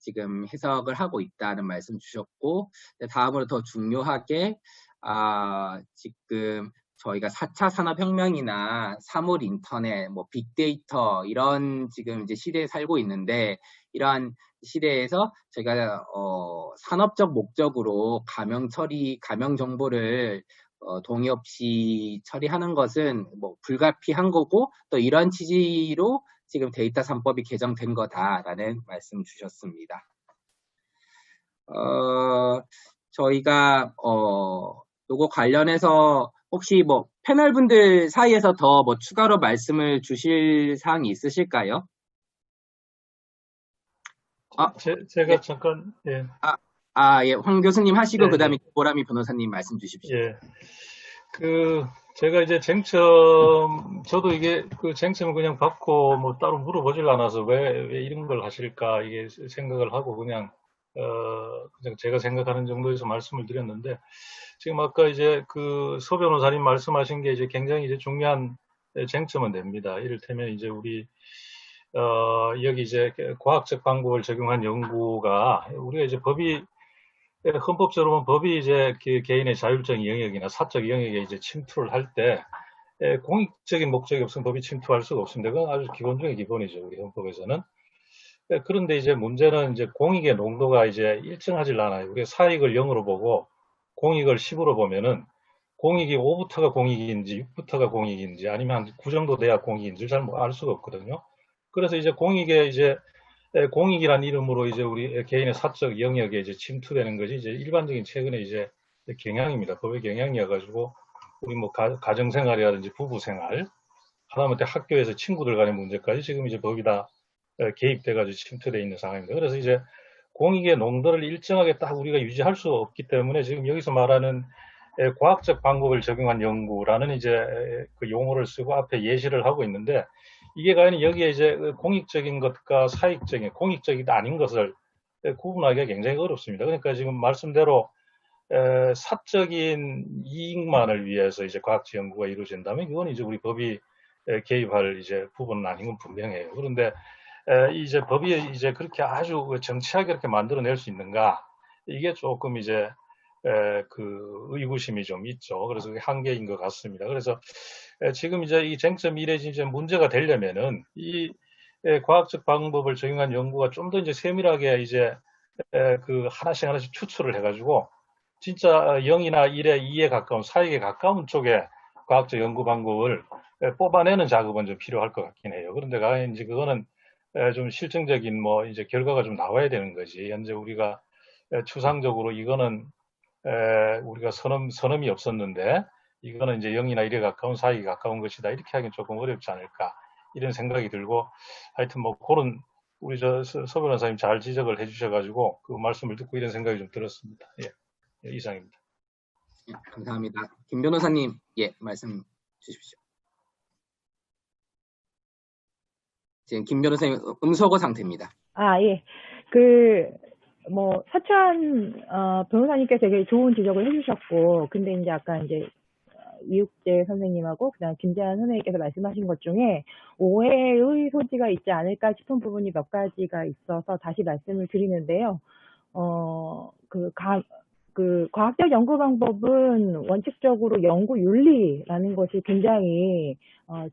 지금 해석을 하고 있다는 말씀 주셨고, 다음으로 더 중요하게 지금 저희가 4차 산업혁명이나 사물 인터넷, 뭐 빅데이터 이런 지금 이제 시대에 살고 있는데 이러한 시대에서 저희가 산업적 목적으로 감형 정보를 동의 없이 처리하는 것은 뭐 불가피한 거고 또 이런 취지로 지금 데이터 3법이 개정된 거다라는 말씀 주셨습니다. 저희가 요거 관련해서 혹시 뭐 패널 분들 사이에서 더 뭐 추가로 말씀을 주실 사항이 있으실까요? 제가 잠깐 예. 예, 황 교수님 하시고 네, 그다음에 보람이 변호사님 말씀 주십시오. 예. 제가 이제 저도 이게 그 쟁점을 그냥 받고 뭐 따로 물어보질 않아서 왜 이런 걸 하실까 이게 생각을 하고 그냥 제가 생각하는 정도에서 말씀을 드렸는데 지금 아까 이제 그 서 변호사님 말씀하신 게 이제 굉장히 이제 중요한 쟁점은 됩니다. 이를테면 이제 우리 여기 이제 과학적 방법을 적용한 연구가 우리가 이제 헌법적으로 보면 법이 이제 개인의 자율적 영역이나 사적 영역에 이제 침투를 할 때 공익적인 목적이 없으면 법이 침투할 수가 없습니다. 그건 아주 기본 중에 기본이죠. 우리 헌법에서는. 그런데 이제 문제는 이제 공익의 농도가 이제 일정하질 않아요. 우리가 사익을 0으로 보고 공익을 10으로 보면은 공익이 5부터가 공익인지 6부터가 공익인지 아니면 한 9 정도 돼야 공익인지 잘 알 수가 없거든요. 그래서 이제 공익에 이제 공익이란 이름으로 이제 우리 개인의 사적 영역에 이제 침투되는 것이 이제 일반적인 최근에 이제 경향입니다. 법의 경향이어가지고 우리 뭐 가정생활이라든지 부부생활, 하다못해 학교에서 친구들 간의 문제까지 지금 이제 법이 다 개입돼가지고 침투되어 있는 상황입니다. 그래서 이제 공익의 농도를 일정하게 딱 우리가 유지할 수 없기 때문에 지금 여기서 말하는 과학적 방법을 적용한 연구라는 이제 그 용어를 쓰고 앞에 예시를 하고 있는데 이게 과연 여기에 이제 공익적인 것과 사익적인, 공익적이 아닌 것을 구분하기가 굉장히 어렵습니다. 그러니까 지금 말씀대로 사적인 이익만을 위해서 이제 과학적 연구가 이루어진다면 이건 이제 우리 법이 개입할 이제 부분은 아닌 건 분명해요. 그런데 이제 법이 이제 그렇게 아주 정치하게 이렇게 만들어낼 수 있는가? 이게 조금 이제 그 의구심이 좀 있죠. 그래서 그게 한계인 것 같습니다. 그래서 지금 이제 이 쟁점 일에 이제 문제가 되려면은 이 과학적 방법을 적용한 연구가 좀 더 이제 세밀하게 이제 그 하나씩 추출을 해가지고 진짜 0이나 1에 2에 가까운 사익에 가까운 쪽에 과학적 연구 방법을 뽑아내는 작업은 좀 필요할 것 같긴 해요. 그런데 과연 이제 그거는 좀 실증적인 뭐 이제 결과가 좀 나와야 되는 거지. 현재 우리가 추상적으로 이거는 우리가 선음이 없었는데 이거는 이제 0이나 1에 가까운 사익에 가까운 것이다. 이렇게 하기는 조금 어렵지 않을까 이런 생각이 들고 하여튼 뭐 그런 우리 서 변호사님 잘 지적을 해주셔가지고 그 말씀을 듣고 이런 생각이 좀 들었습니다. 예, 이상입니다. 예, 감사합니다. 김 변호사님, 예, 말씀 주십시오. 지금 김 변호사님 음소거 상태입니다. 예. 서천, 변호사님께서 되게 좋은 지적을 해주셨고, 근데 이제 아까 이제, 이육재 선생님하고, 그다음 김재한 선생님께서 말씀하신 것 중에 오해의 소지가 있지 않을까 싶은 부분이 몇 가지가 있어서 다시 말씀을 드리는데요. 과학적 연구 방법은 원칙적으로 연구 윤리라는 것이 굉장히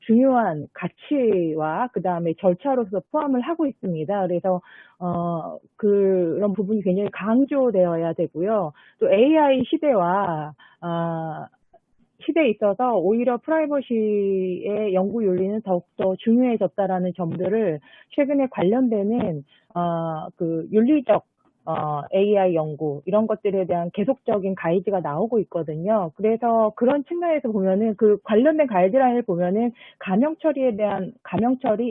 중요한 가치와 그 다음에 절차로서 포함을 하고 있습니다. 그래서 그런 부분이 굉장히 강조되어야 되고요. 또 AI 시대와 시대에 있어서 오히려 프라이버시의 연구 윤리는 더욱더 중요해졌다라는 점들을 최근에 관련되는 그 윤리적 AI 연구 이런 것들에 대한 계속적인 가이드가 나오고 있거든요. 그래서 그런 측면에서 보면은 그 관련된 가이드라인을 보면은 가명 처리,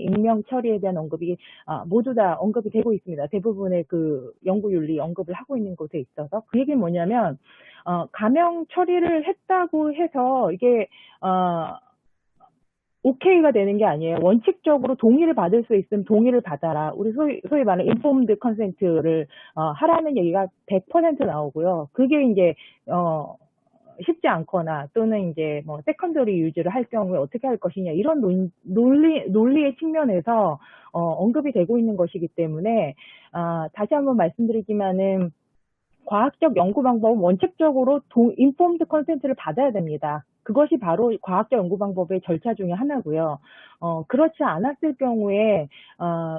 익명 처리에 대한 언급이 모두 다 언급이 되고 있습니다. 대부분의 그 연구 윤리 언급을 하고 있는 곳에 있어서 그 얘기는 뭐냐면 가명 처리를 했다고 해서 이게 오케이가 되는 게 아니에요. 원칙적으로 동의를 받을 수 있으면 동의를 받아라. 우리 소위 말하는 informed consent를 하라는 얘기가 100% 나오고요. 그게 이제 쉽지 않거나 또는 이제 뭐 세컨더리 유즈를 할 경우에 어떻게 할 것이냐 이런 논리의 측면에서 언급이 되고 있는 것이기 때문에 다시 한번 말씀드리지만은 과학적 연구 방법은 원칙적으로 informed consent를 받아야 됩니다. 그것이 바로 과학적 연구 방법의 절차 중에 하나고요. 그렇지 않았을 경우에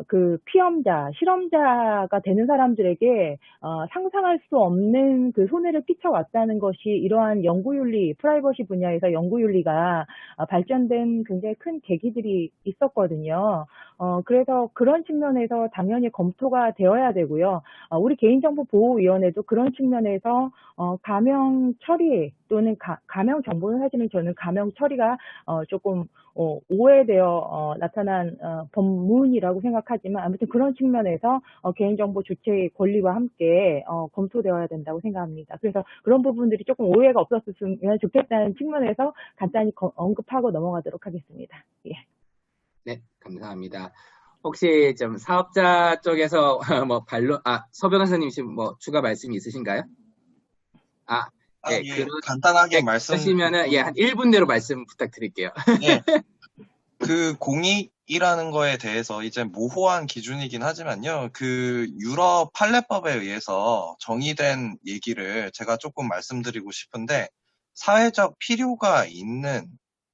그 피험자, 실험자가 되는 사람들에게 상상할 수 없는 그 손해를 끼쳐왔다는 것이 이러한 연구윤리, 프라이버시 분야에서 연구윤리가 발전된 굉장히 큰 계기들이 있었거든요. 그래서 그런 측면에서 당연히 검토가 되어야 되고요. 우리 개인정보보호위원회도 그런 측면에서 가명 처리 또는 가명 정보는 사실은 저는 가명 처리가 조금 오해되어 나타난 법문이라고 생각하지만 아무튼 그런 측면에서 개인정보 주체의 권리와 함께 검토되어야 된다고 생각합니다. 그래서 그런 부분들이 조금 오해가 없었으면 좋겠다는 측면에서 간단히 언급하고 넘어가도록 하겠습니다. 예. 네, 감사합니다. 혹시 좀 사업자 쪽에서 뭐 서 변호사님 지금 뭐 추가 말씀이 있으신가요? 예, 예, 간단하게 말씀하시면은 예, 한 1분 내로 말씀 부탁드릴게요. 예. 그 공익이라는 거에 대해서 이제 모호한 기준이긴 하지만요. 그 유럽 판례법에 의해서 정의된 얘기를 제가 조금 말씀드리고 싶은데 사회적 필요가 있는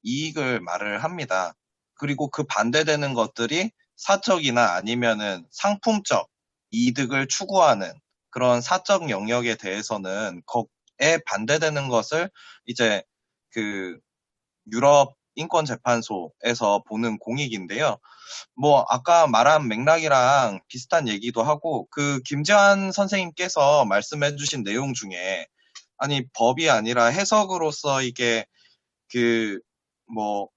이익을 말을 합니다. 그리고 그 반대되는 것들이 사적이나 아니면은 상품적 이득을 추구하는 그런 사적 영역에 대해서는 거에 반대되는 것을 이제 그 유럽 인권재판소에서 보는 공익인데요. 뭐 아까 말한 맥락이랑 비슷한 얘기도 하고 그 김재환 선생님께서 말씀해 주신 내용 중에 아니 법이 아니라 해석으로서 이게 그 뭐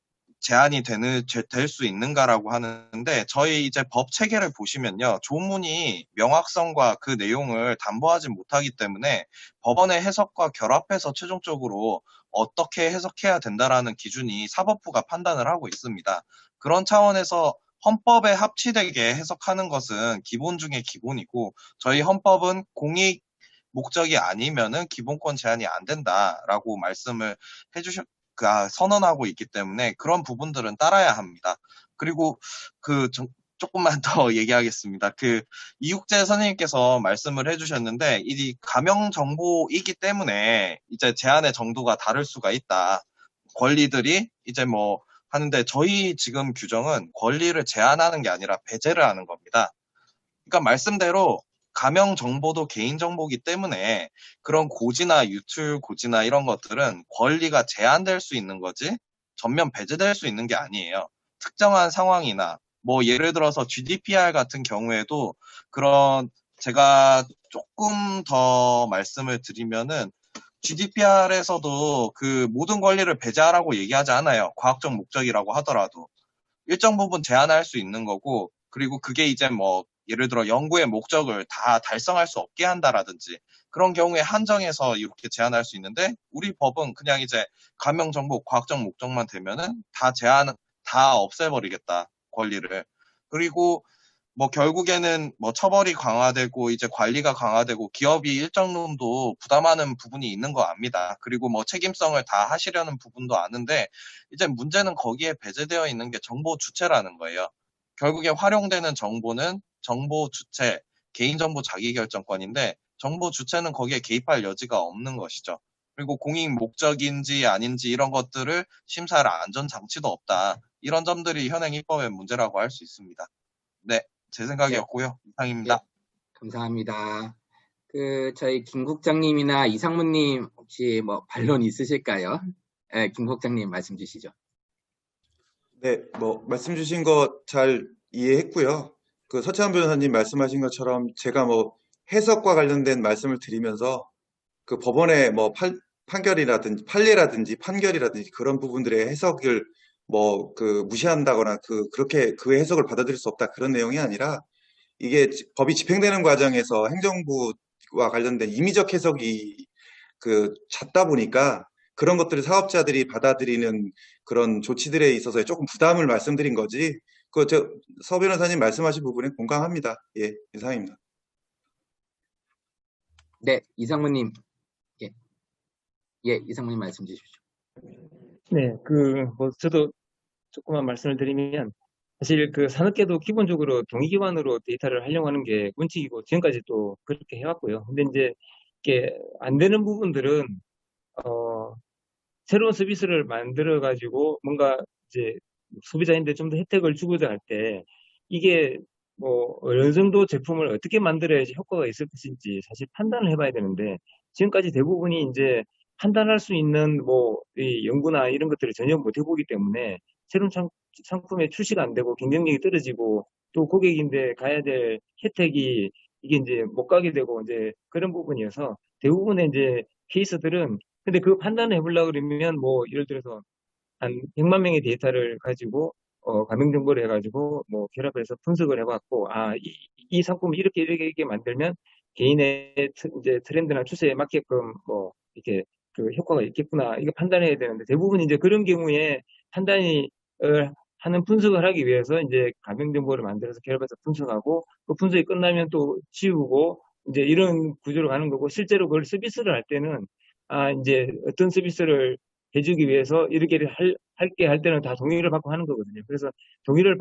제한이 될 수 있는가라고 하는데 저희 이제 법 체계를 보시면요. 조문이 명확성과 그 내용을 담보하지 못하기 때문에 법원의 해석과 결합해서 최종적으로 어떻게 해석해야 된다라는 기준이 사법부가 판단을 하고 있습니다. 그런 차원에서 헌법에 합치되게 해석하는 것은 기본 중에 기본이고 저희 헌법은 공익 목적이 아니면은 기본권 제한이 안 된다라고 말씀을 선언하고 있기 때문에 그런 부분들은 따라야 합니다. 그리고 조금만 더 얘기하겠습니다. 이육재 선생님께서 말씀을 해주셨는데 이 가명 정보이기 때문에 이제 제한의 정도가 다를 수가 있다. 권리들이 이제 뭐 하는데 저희 지금 규정은 권리를 제한하는 게 아니라 배제를 하는 겁니다. 그러니까 말씀대로 가명 정보도 개인 정보이기 때문에 그런 고지나 유출 고지나 이런 것들은 권리가 제한될 수 있는 거지 전면 배제될 수 있는 게 아니에요. 특정한 상황이나 뭐 예를 들어서 GDPR 같은 경우에도 그런 제가 조금 더 말씀을 드리면은 GDPR에서도 그 모든 권리를 배제하라고 얘기하지 않아요. 과학적 목적이라고 하더라도. 일정 부분 제한할 수 있는 거고 그리고 그게 이제 뭐 예를 들어 연구의 목적을 다 달성할 수 없게 한다라든지 그런 경우에 한정해서 이렇게 제한할 수 있는데 우리 법은 그냥 이제 가명 정보 과학적 목적만 되면은 다 없애버리겠다 권리를. 그리고 뭐 결국에는 뭐 처벌이 강화되고 이제 관리가 강화되고 기업이 일정 정도 부담하는 부분이 있는 거 압니다. 그리고 뭐 책임성을 다 하시려는 부분도 아는데 이제 문제는 거기에 배제되어 있는 게 정보 주체라는 거예요. 결국에 활용되는 정보는 정보 주체, 개인정보 자기결정권인데 정보 주체는 거기에 개입할 여지가 없는 것이죠. 그리고 공익 목적인지 아닌지 이런 것들을 심사할 안전장치도 없다. 이런 점들이 현행 입법의 문제라고 할 수 있습니다. 네, 제 네, 생각이었고요. 네, 이상입니다. 감사합니다. 저희 김 국장님이나 이상무님 혹시 뭐 반론 있으실까요? 네, 김 국장님 말씀 주시죠. 네, 뭐 말씀 주신 거 잘 이해했고요. 그 서채환 변호사님 말씀하신 것처럼 제가 뭐 해석과 관련된 말씀을 드리면서 그 법원의 뭐 판결이라든지 판례라든지 판결이라든지 그런 부분들의 해석을 뭐 그 무시한다거나 그렇게 그 해석을 받아들일 수 없다 그런 내용이 아니라 이게 법이 집행되는 과정에서 행정부와 관련된 임의적 해석이 잦다 보니까 그런 것들을 사업자들이 받아들이는 그런 조치들에 있어서 조금 부담을 말씀드린 거지. 서 변호사님 말씀하신 부분에 공감합니다. 예, 이상입니다. 네, 이상무님. 예, 이상무님 말씀 주십시오. 네, 뭐 저도 조금만 말씀을 드리면 사실 산업계도 기본적으로 동의기반으로 데이터를 활용하는 게 원칙이고 지금까지 또 그렇게 해왔고요. 근데 이제 이게 안 되는 부분들은 새로운 서비스를 만들어 가지고 뭔가 이제 소비자인데 좀 더 혜택을 주고자 할 때 이게 뭐 어느 정도 제품을 어떻게 만들어야지 효과가 있을 것인지 사실 판단을 해봐야 되는데 지금까지 대부분이 이제 판단할 수 있는 뭐 이 연구나 이런 것들을 전혀 못 해보기 때문에 새로운 상품의 출시가 안 되고 경쟁력이 떨어지고 또 고객인데 가야 될 혜택이 이게 이제 못 가게 되고 이제 그런 부분이어서 대부분의 이제 케이스들은 근데 그 판단을 해보려고 그러면 뭐 예를 들어서 한 100만 명의 데이터를 가지고 가명 정보를 해가지고 뭐 결합해서 분석을 해봤고 이 상품을 이렇게 만들면 개인의 이제 트렌드나 추세에 맞게끔 뭐 이렇게 효과가 있겠구나 이거 판단해야 되는데 대부분 이제 그런 경우에 판단이 하는 분석을 하기 위해서 이제 가명 정보를 만들어서 결합해서 분석하고 그 분석이 끝나면 또 지우고 이제 이런 구조로 가는 거고 실제로 그걸 서비스를 할 때는 이제 어떤 서비스를 해주기 위해서 이렇게 할게 할 때는 다 동의를 받고 하는 거거든요. 그래서 동의를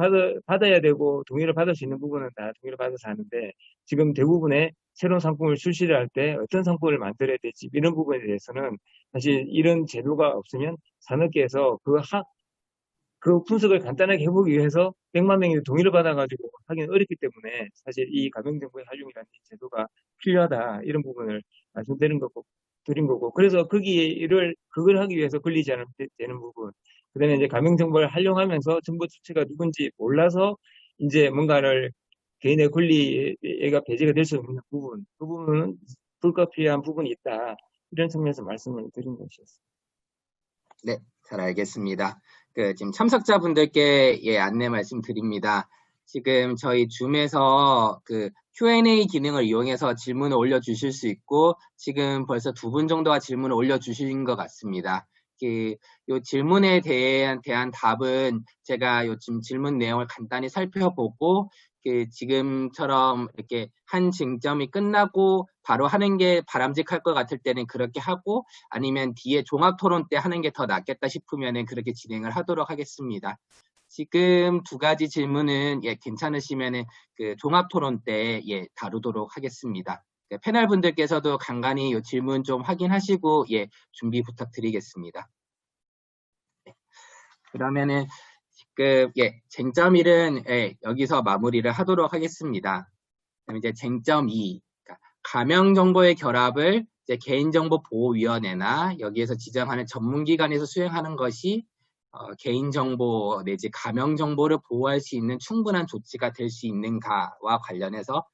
받아야 되고 동의를 받을 수 있는 부분은 다 동의를 받아서 하는데 지금 대부분의 새로운 상품을 출시를 할 때 어떤 상품을 만들어야 될지 이런 부분에 대해서는 사실 이런 제도가 없으면 산업계에서 그 분석을 간단하게 해보기 위해서 100만 명이 동의를 받아가지고 하기는 어렵기 때문에 사실 이 가명정보의 활용이라는 제도가 필요하다 이런 부분을 말씀드린 거고 그래서 그걸 하기 위해서 걸리지 않으면 되는 부분 그다음에 이제 가명정보를 활용하면서 정보 주체가 누군지 몰라서 이제 뭔가를 개인의 권리가 배제가 될 수 없는 부분 그 부분은 불가피한 부분이 있다 이런 측면에서 말씀을 드린 것이었습니다. 네, 잘 알겠습니다. 지금 참석자분들께 안내 말씀드립니다. 지금 저희 줌에서 Q&A 기능을 이용해서 질문을 올려주실 수 있고, 지금 벌써 2분 정도가 질문을 올려주신 것 같습니다. 요 질문에 대한 답은 제가 요 지금 질문 내용을 간단히 살펴보고, 지금처럼 이렇게 한 쟁점이 끝나고 바로 하는 게 바람직할 것 같을 때는 그렇게 하고 아니면 뒤에 종합 토론 때 하는 게 더 낫겠다 싶으면은 그렇게 진행을 하도록 하겠습니다. 지금 2가지 질문은 괜찮으시면은 종합 토론 때 다루도록 하겠습니다. 패널 분들께서도 간간히 이 질문 좀 확인하시고 준비 부탁드리겠습니다. 그러면은 지금 쟁점 1은 여기서 마무리를 하도록 하겠습니다. 그럼 이제 쟁점 2, 그러니까 가명 정보의 결합을 이제 개인정보보호위원회나 여기에서 지정하는 전문기관에서 수행하는 것이 개인정보 내지 가명정보를 보호할 수 있는 충분한 조치가 될 수 있는가와 관련해서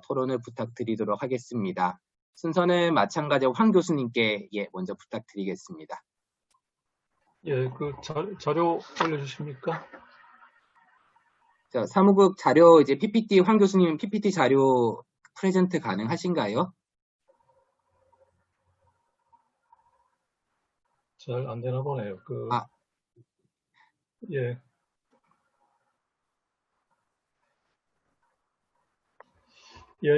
토론을 부탁드리도록 하겠습니다. 순서는 마찬가지로 황 교수님께 먼저 부탁드리겠습니다. 자료 올려주십니까? 사무국 자료 이제 PPT 황 교수님 PPT 자료 프레젠트 가능하신가요? 잘 안 되나 보네요. 예.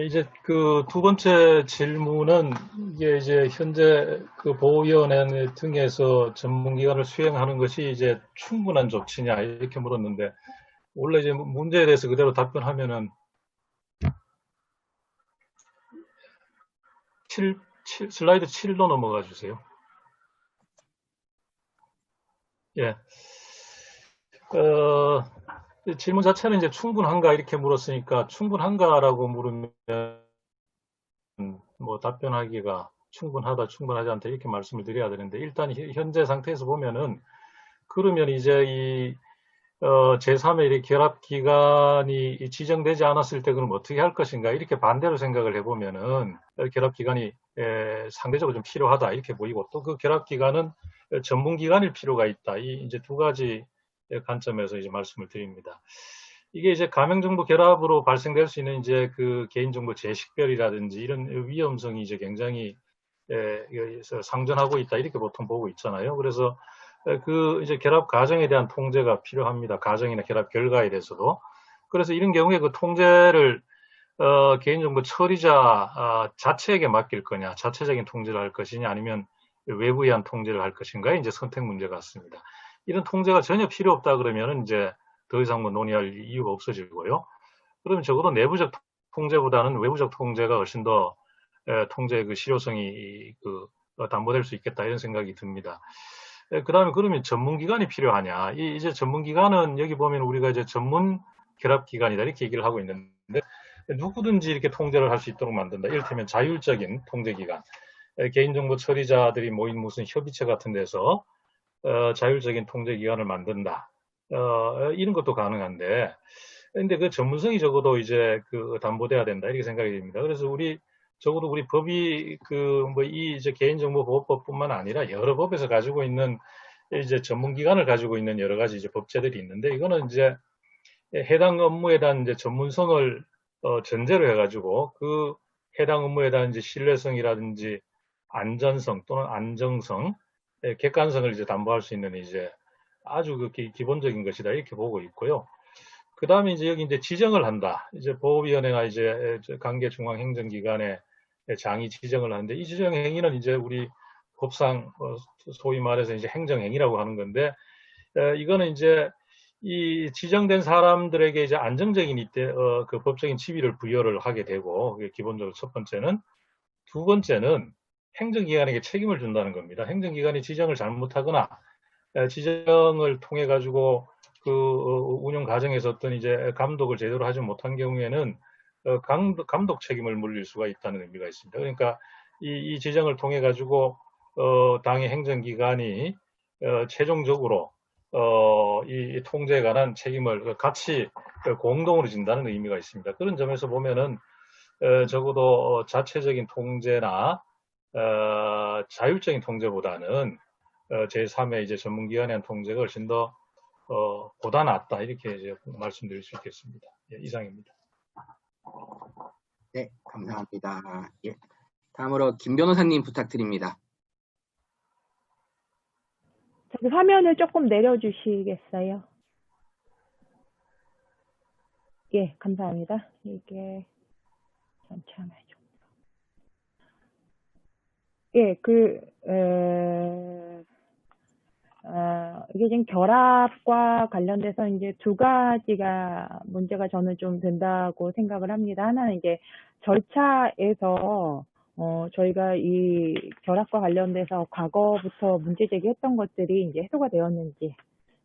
이제 2번째 질문은 이게 이제 현재 보호위원회 등에서 전문기관을 수행하는 것이 이제 충분한 조치냐 이렇게 물었는데 원래 이제 문제에 대해서 그대로 답변하면은 슬라이드 7로 넘어가 주세요. 예. 질문 자체는 이제 충분한가 이렇게 물었으니까 충분한가라고 물으면 뭐 답변하기가 충분하다, 충분하지 않다 이렇게 말씀을 드려야 되는데 일단 현재 상태에서 보면은 그러면 이제 이 제3의 결합기관이 지정되지 않았을 때 그럼 어떻게 할 것인가 이렇게 반대로 생각을 해보면은 결합기관이 상대적으로 좀 필요하다 이렇게 보이고 또 그 결합기관은 전문기관일 필요가 있다. 이 이제 2가지 관점에서 이제 말씀을 드립니다. 이게 이제 가명정보 결합으로 발생될 수 있는 이제 개인정보 재식별이라든지 이런 위험성이 이제 굉장히 상존하고 있다 이렇게 보통 보고 있잖아요. 그래서 이제 결합 과정에 대한 통제가 필요합니다. 과정이나 결합 결과에 대해서도. 그래서 이런 경우에 통제를 개인정보 처리자 자체에게 맡길 거냐, 자체적인 통제를 할 것이냐, 아니면 외부에 의한 통제를 할 것인가에 이제 선택 문제 같습니다. 이런 통제가 전혀 필요 없다 그러면은 이제 더 이상 뭐 논의할 이유가 없어지고요. 그러면 적어도 내부적 통제보다는 외부적 통제가 훨씬 더 통제의 실효성이 담보될 수 있겠다 이런 생각이 듭니다. 그다음에 그러면 전문기관이 필요하냐? 이제 전문기관은 여기 보면 우리가 이제 전문 결합기관이다 이렇게 얘기를 하고 있는데 누구든지 이렇게 통제를 할 수 있도록 만든다. 이를테면 자율적인 통제기관. 개인정보 처리자들이 모인 무슨 협의체 같은 데서 자율적인 통제기관을 만든다. 이런 것도 가능한데, 근데 그 전문성이 적어도 이제 담보돼야 된다 이렇게 생각이 됩니다. 그래서 적어도 우리 법이 이제 개인정보보호법뿐만 아니라 여러 법에서 가지고 있는 이제 전문기관을 가지고 있는 여러 가지 이제 법제들이 있는데 이거는 이제 해당 업무에 대한 이제 전문성을 전제로 해가지고 그 해당 업무에 대한 이제 신뢰성이라든지 안전성 또는 안정성, 객관성을 이제 담보할 수 있는 이제 아주 기본적인 것이다 이렇게 보고 있고요. 그 다음에 이제 여기 이제 지정을 한다. 이제 보호위원회나 이제 관계 중앙행정기관의 장이 지정을 하는데 이 지정 행위는 이제 우리 법상 소위 말해서 이제 행정행위라고 하는 건데 이거는 이제 이 지정된 사람들에게 이제 안정적인 그 법적인 지위를 부여를 하게 되고 그게 기본적으로 첫 번째는. 2번째는 행정기관에게 책임을 준다는 겁니다. 행정기관이 지정을 잘못하거나 지정을 통해 가지고 그 운영 과정에서 어떤 이제 감독을 제대로 하지 못한 경우에는 감독 책임을 물릴 수가 있다는 의미가 있습니다. 그러니까 이 지정을 통해 가지고 당의 행정기관이 최종적으로 이 통제에 관한 책임을 같이 공동으로 진다는 의미가 있습니다. 그런 점에서 보면은 적어도 자체적인 통제나 자율적인 통제보다는 제3의 이제 전문기관에 대한 통제가 훨씬 더 보다 낫다 이렇게 이제 말씀드릴 수 있겠습니다. 예, 이상입니다. 네, 감사합니다. 예. 다음으로 김 변호사님 부탁드립니다. 저기 화면을 조금 내려주시겠어요? 예, 감사합니다. 이게 잠시만요. 예, 이게 지금 결합과 관련돼서 이제 두 가지가 문제가 저는 좀 된다고 생각을 합니다. 하나는 이제 절차에서 저희가 이 결합과 관련돼서 과거부터 문제 제기했던 것들이 이제 해소가 되었는지,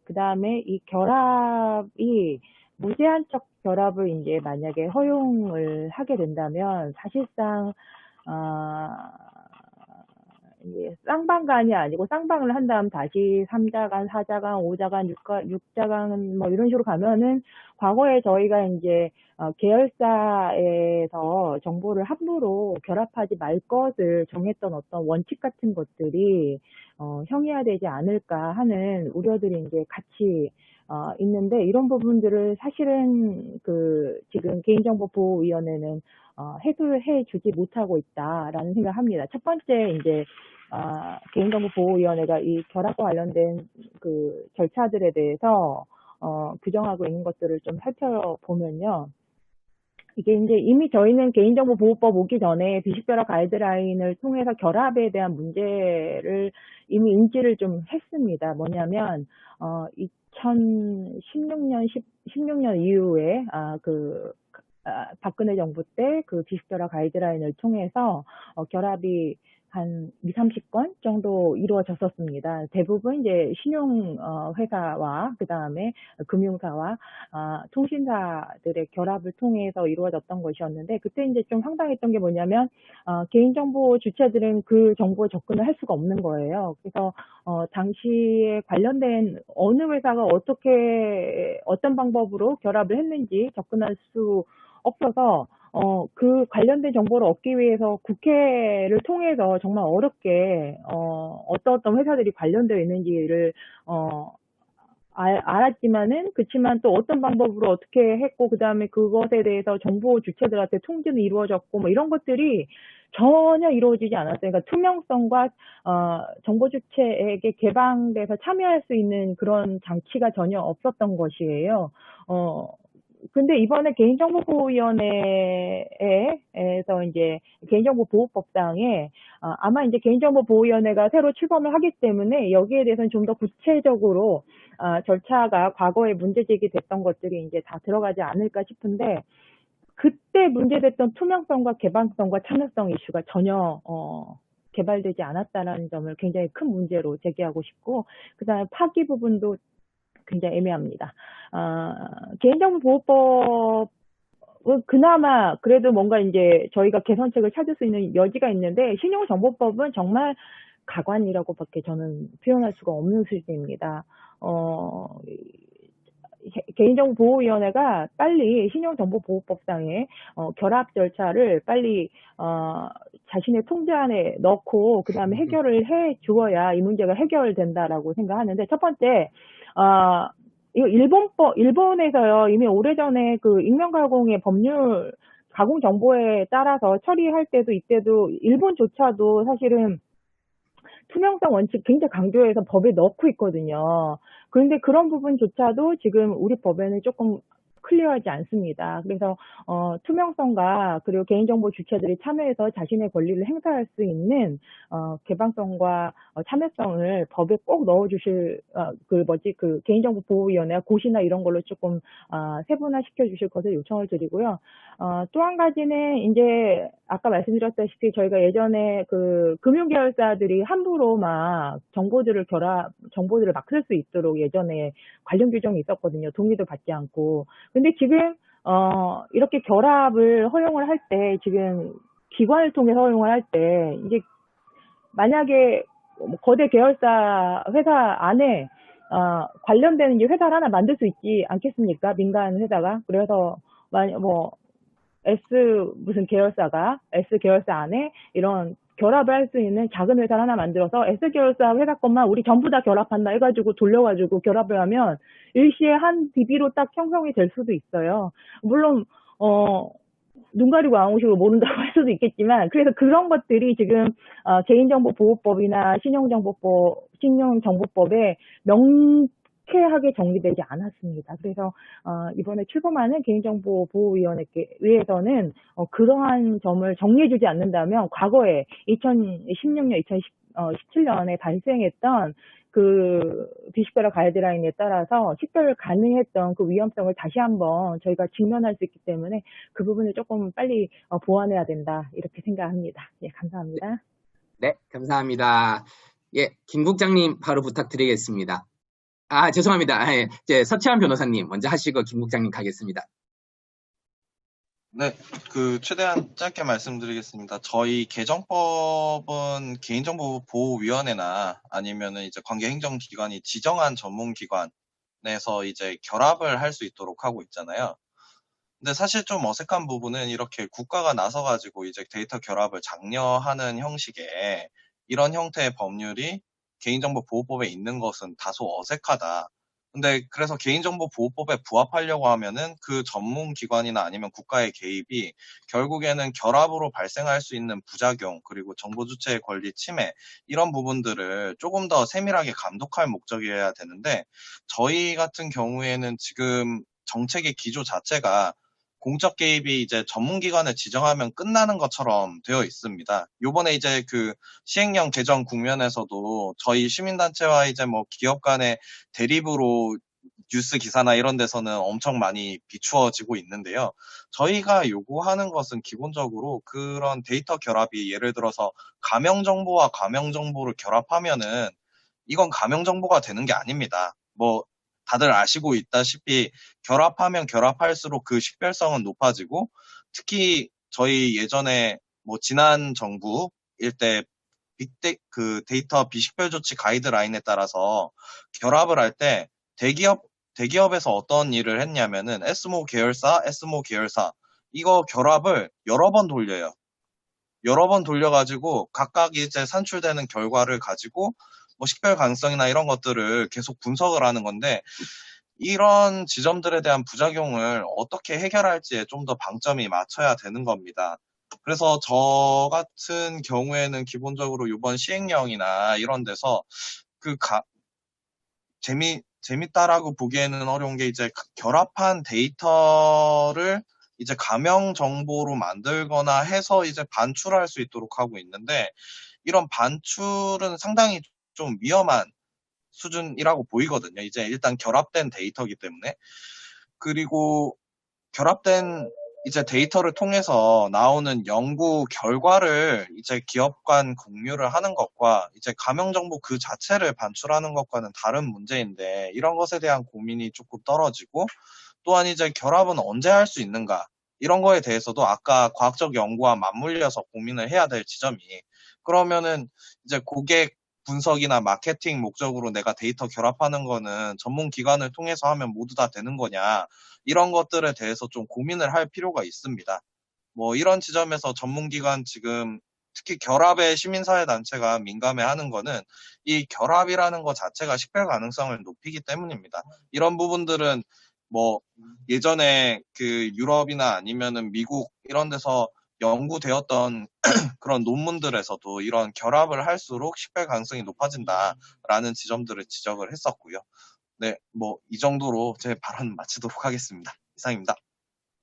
그 다음에 이 결합이 무제한적 결합을 이제 만약에 허용을 하게 된다면 사실상 이제 쌍방간이 아니고 쌍방을 한 다음 다시 3자간, 4자간, 5자간, 6자간 뭐 이런 식으로 가면은 과거에 저희가 이제 계열사에서 정보를 함부로 결합하지 말 것을 정했던 어떤 원칙 같은 것들이 형이화되지 않을까 하는 우려들이 이제 같이 있는데, 이런 부분들을 사실은 지금 개인정보보호위원회는 해소해 주지 못하고 있다라는 생각을 합니다. 첫 번째, 이제 개인정보보호위원회가 이 결합과 관련된 그 절차들에 대해서 규정하고 있는 것들을 좀 살펴보면요. 이게 이제 이미 저희는 개인정보보호법 오기 전에 비식별화 가이드라인을 통해서 결합에 대한 문제를 이미 인지를 좀 했습니다. 뭐냐면 2016년 이후에 박근혜 정부 때 그 비식별화 가이드라인을 통해서 결합이 한 20, 30건 정도 이루어졌었습니다. 대부분 이제 신용 회사와 그 다음에 금융사와 통신사들의 결합을 통해서 이루어졌던 것이었는데, 그때 이제 좀 황당했던 게 뭐냐면 개인정보 주체들은 그 정보에 접근을 할 수가 없는 거예요. 그래서 당시에 관련된 어느 회사가 어떤 방법으로 결합을 했는지 접근할 수 없어서 그 관련된 정보를 얻기 위해서 국회를 통해서 정말 어렵게 어떤 회사들이 관련되어 있는지를 알았지만은, 그치만 또 어떤 방법으로 어떻게 했고, 그 다음에 그것에 대해서 정보 주체들한테 통지는 이루어졌고, 뭐 이런 것들이 전혀 이루어지지 않았어요. 그러니까 투명성과 정보 주체에게 개방돼서 참여할 수 있는 그런 장치가 전혀 없었던 것이에요. 근데 이번에 개인정보보호위원회에서 이제 개인정보보호법상에 아마 이제 개인정보보호위원회가 새로 출범을 하기 때문에 여기에 대해서는 좀 더 구체적으로 절차가 과거에 문제 제기됐던 것들이 이제 다 들어가지 않을까 싶은데, 그때 문제됐던 투명성과 개방성과 참여성 이슈가 전혀 개발되지 않았다는 점을 굉장히 큰 문제로 제기하고 싶고, 그다음에 파기 부분도 굉장히 애매합니다. 개인정보보호법은 그나마 그래도 뭔가 이제 저희가 개선책을 찾을 수 있는 여지가 있는데, 신용정보법은 정말 가관이라고밖에 저는 표현할 수가 없는 수준입니다. 개인정보보호위원회가 빨리 신용정보보호법상에 결합 절차를 빨리 자신의 통제 안에 넣고 그 다음에 해결을 해 주어야 이 문제가 해결된다라고 생각하는데, 첫 번째 이거 일본에서요 이미 오래전에 그 익명 가공의 법률 가공 정보에 따라서 처리할 때도 이때도 일본조차도 사실은 투명성 원칙 굉장히 강조해서 법에 넣고 있거든요. 그런데 그런 부분조차도 지금 우리 법에는 조금 클리어하지 않습니다. 그래서 투명성과 그리고 개인정보 주체들이 참여해서 자신의 권리를 행사할 수 있는 개방성과 참여성을 법에 꼭 넣어주실 그 개인정보보호위원회와 고시나 이런 걸로 조금 세분화시켜 주실 것을 요청을 드리고요. 또 한 가지는 이제 아까 말씀드렸다시피 저희가 예전에 그 금융계열사들이 함부로 막 정보들을 막 쓸 수 있도록 예전에 관련 규정이 있었거든요. 동의도 받지 않고. 근데 지금 이렇게 결합을 허용을 할 때, 지금 기관을 통해서 허용을 할 때, 이제 만약에 거대 계열사 회사 안에 관련되는 이제 회사를 하나 만들 수 있지 않겠습니까? 민간 회사가. 그래서 S 계열사 안에 이런 결합을 할 수 있는 작은 회사를 하나 만들어서 S 계열사 회사 것만 우리 전부 다 결합한다 해가지고 돌려가지고 결합을 하면 일시에 한 DB로 딱 형성이 될 수도 있어요. 물론 눈 가리고 안 오시고 모른다고 할 수도 있겠지만, 그래서 그런 것들이 지금 개인정보보호법이나 신용정보법에 명쾌하게 정리되지 않았습니다. 그래서 이번에 출범하는 개인정보보호위원회에서는 그러한 점을 정리해주지 않는다면 과거에 2016년, 2017년에 발생했던 그 비식별화 가이드라인에 따라서 식별 가능했던 그 위험성을 다시 한번 저희가 직면할 수 있기 때문에 그 부분을 조금 빨리 보완해야 된다 이렇게 생각합니다. 예, 감사합니다. 네, 감사합니다. 예, 김 국장님 바로 부탁드리겠습니다. 죄송합니다. 예, 이제 서채환 변호사님 먼저 하시고 김 국장님 가겠습니다. 네, 최대한 짧게 말씀드리겠습니다. 저희 개정법은 개인정보보호위원회나 아니면은 이제 관계행정기관이 지정한 전문기관에서 이제 결합을 할 수 있도록 하고 있잖아요. 근데 사실 좀 어색한 부분은 이렇게 국가가 나서가지고 이제 데이터 결합을 장려하는 형식의 이런 형태의 법률이 개인정보보호법에 있는 것은 다소 어색하다. 근데 그래서 개인정보보호법에 부합하려고 하면은 그 전문기관이나 아니면 국가의 개입이 결국에는 결합으로 발생할 수 있는 부작용, 그리고 정보 주체의 권리 침해, 이런 부분들을 조금 더 세밀하게 감독할 목적이어야 되는데, 저희 같은 경우에는 지금 정책의 기조 자체가 공적 개입이 이제 전문기관을 지정하면 끝나는 것처럼 되어 있습니다. 요번에 이제 시행령 개정 국면에서도 저희 시민단체와 이제 기업 간의 대립으로 뉴스 기사나 이런 데서는 엄청 많이 비추어지고 있는데요. 저희가 요구하는 것은 기본적으로 그런 데이터 결합이 예를 들어서 가명정보와 가명정보를 결합하면은 이건 가명정보가 되는 게 아닙니다. 다들 아시고 있다시피 결합하면 결합할수록 그 식별성은 높아지고, 특히 저희 예전에 지난 정부일 때 데이터 비식별 조치 가이드라인에 따라서 결합을 할 때 대기업에서 어떤 일을 했냐면은 S모 계열사 이거 결합을 여러 번 돌려요. 여러 번 돌려가지고 각각 이제 산출되는 결과를 가지고 식별 가능성이나 이런 것들을 계속 분석을 하는 건데, 이런 지점들에 대한 부작용을 어떻게 해결할지에 좀 더 방점이 맞춰야 되는 겁니다. 그래서 저 같은 경우에는 기본적으로 이번 시행령이나 이런 데서 재밌다라고 보기에는 어려운 게, 이제 결합한 데이터를 이제 가명 정보로 만들거나 해서 이제 반출할 수 있도록 하고 있는데, 이런 반출은 상당히 좀 위험한 수준이라고 보이거든요. 이제 일단 결합된 데이터이기 때문에. 그리고 결합된 이제 데이터를 통해서 나오는 연구 결과를 이제 기업 간 공유를 하는 것과 이제 가명 정보 그 자체를 반출하는 것과는 다른 문제인데, 이런 것에 대한 고민이 조금 떨어지고, 또한 이제 결합은 언제 할 수 있는가, 이런 거에 대해서도 아까 과학적 연구와 맞물려서 고민을 해야 될 지점이, 그러면은 이제 고객 분석이나 마케팅 목적으로 내가 데이터 결합하는 거는 전문 기관을 통해서 하면 모두 다 되는 거냐, 이런 것들에 대해서 좀 고민을 할 필요가 있습니다. 이런 지점에서 전문기관 지금 특히 결합에 시민사회단체가 민감해하는 거는 이 결합이라는 것 자체가 식별 가능성을 높이기 때문입니다. 이런 부분들은 예전에 유럽이나 아니면은 미국 이런 데서 연구되었던 그런 논문들에서도 이런 결합을 할수록 식별 가능성이 높아진다라는 지점들을 지적을 했었고요. 네, 이 정도로 제 발언 마치도록 하겠습니다. 이상입니다.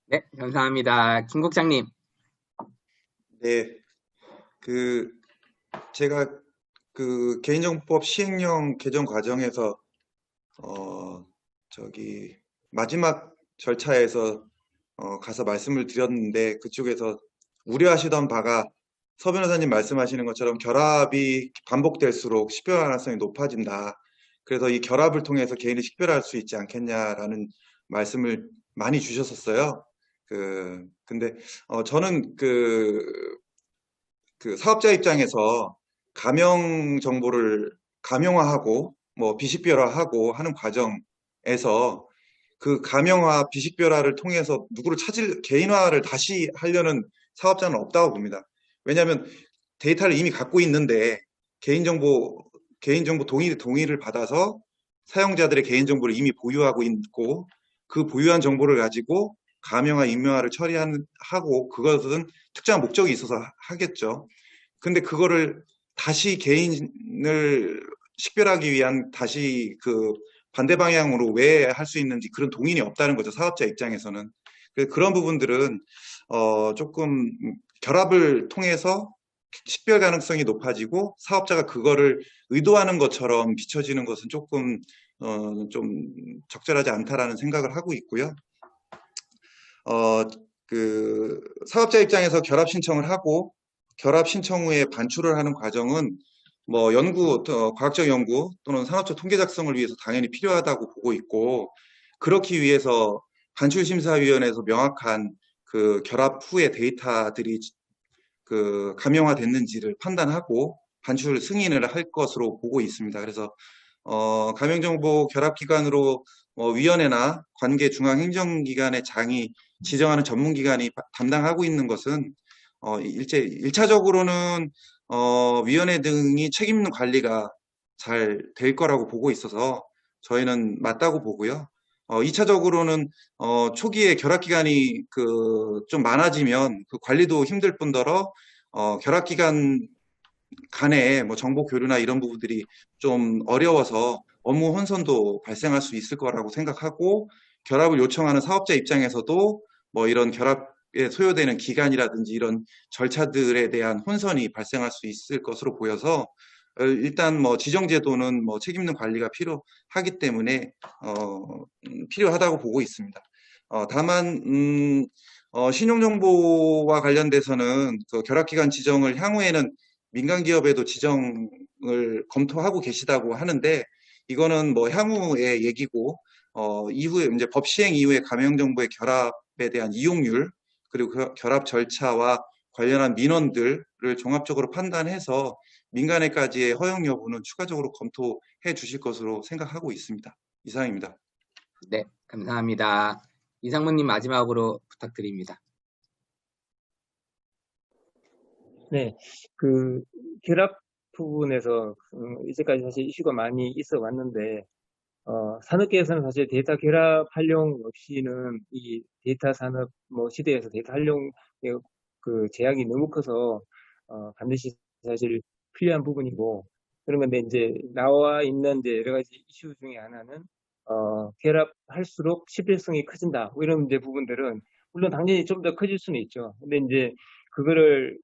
네, 감사합니다. 김 국장님. 네, 그 제가 그 개인정보법 시행령 개정 과정에서 저기 마지막 절차에서 가서 말씀을 드렸는데 그쪽에서 우려하시던 바가 서 변호사님 말씀하시는 것처럼 결합이 반복될수록 식별 가능성이 높아진다. 그래서 이 결합을 통해서 개인이 식별할 수 있지 않겠냐라는 말씀을 많이 주셨었어요. 근데 저는 그 사업자 입장에서 가명 정보를 가명화하고 뭐 비식별화하고 하는 과정에서 그 가명화, 비식별화를 통해서 누구를 개인화를 다시 하려는 사업자는 없다고 봅니다. 왜냐하면 데이터를 이미 갖고 있는데 개인정보 동의를 받아서 사용자들의 개인정보를 이미 보유하고 있고 그 보유한 정보를 가지고 가명화, 익명화를 처리하고 그것은 특정한 목적이 있어서 하겠죠. 근데 그거를 다시 개인을 식별하기 위한 다시 그 반대 방향으로 왜 할 수 있는지 그런 동의이 없다는 거죠. 사업자 입장에서는. 그런 부분들은 조금 결합을 통해서 식별 가능성이 높아지고 사업자가 그거를 의도하는 것처럼 비춰지는 것은 조금 좀 적절하지 않다라는 생각을 하고 있고요. 그 사업자 입장에서 결합 신청을 하고 결합 신청 후에 반출을 하는 과정은 뭐 과학적 연구 또는 산업적 통계 작성을 위해서 당연히 필요하다고 보고 있고 그렇기 위해서 반출심사위원회에서 명확한 그 결합 후의 데이터들이 그 가명화됐는지를 판단하고 반출 승인을 할 것으로 보고 있습니다. 그래서 가명정보 결합기관으로 위원회나 관계 중앙행정기관의 장이 지정하는 전문기관이 담당하고 있는 것은 1차적으로는 위원회 등이 책임 있는 관리가 잘 될 거라고 보고 있어서 저희는 맞다고 보고요. 2차적으로는 초기에 결합기관이 좀 많아지면 그 관리도 힘들 뿐더러 결합기관 간에 뭐 정보 교류나 이런 부분들이 좀 어려워서 업무 혼선도 발생할 수 있을 거라고 생각하고 결합을 요청하는 사업자 입장에서도 뭐 이런 결합에 소요되는 기간이라든지 이런 절차들에 대한 혼선이 발생할 수 있을 것으로 보여서 일단 뭐 지정제도는 뭐 책임 있는 관리가 필요하기 때문에 필요하다고 보고 있습니다. 다만 신용정보와 관련돼서는 그 결합기관 지정을 향후에는 민간 기업에도 지정을 검토하고 계시다고 하는데 이거는 뭐 향후의 얘기고 이후에 이제 법 시행 이후에 가명정보의 결합에 대한 이용률 그리고 그 결합 절차와 관련한 민원들을 종합적으로 판단해서 민간에까지의 허용 여부는 추가적으로 검토해 주실 것으로 생각하고 있습니다. 이상입니다. 네, 감사합니다. 이상무님 마지막으로 부탁드립니다. 네, 그 결합 부분에서 이제까지 사실 이슈가 많이 있어 왔는데 산업계에서는 사실 데이터 결합 활용 없이는 이 데이터 산업 시대에서 데이터 활용 그 제약이 너무 커서 반드시 사실 필요한 부분이고 그런 건데 이제 나와 있는 이제 여러 가지 이슈 중에 하나는 결합할수록 식별성이 커진다. 뭐 이런 이제 부분들은 물론 당연히 좀 더 커질 수는 있죠. 근데 이제 그거를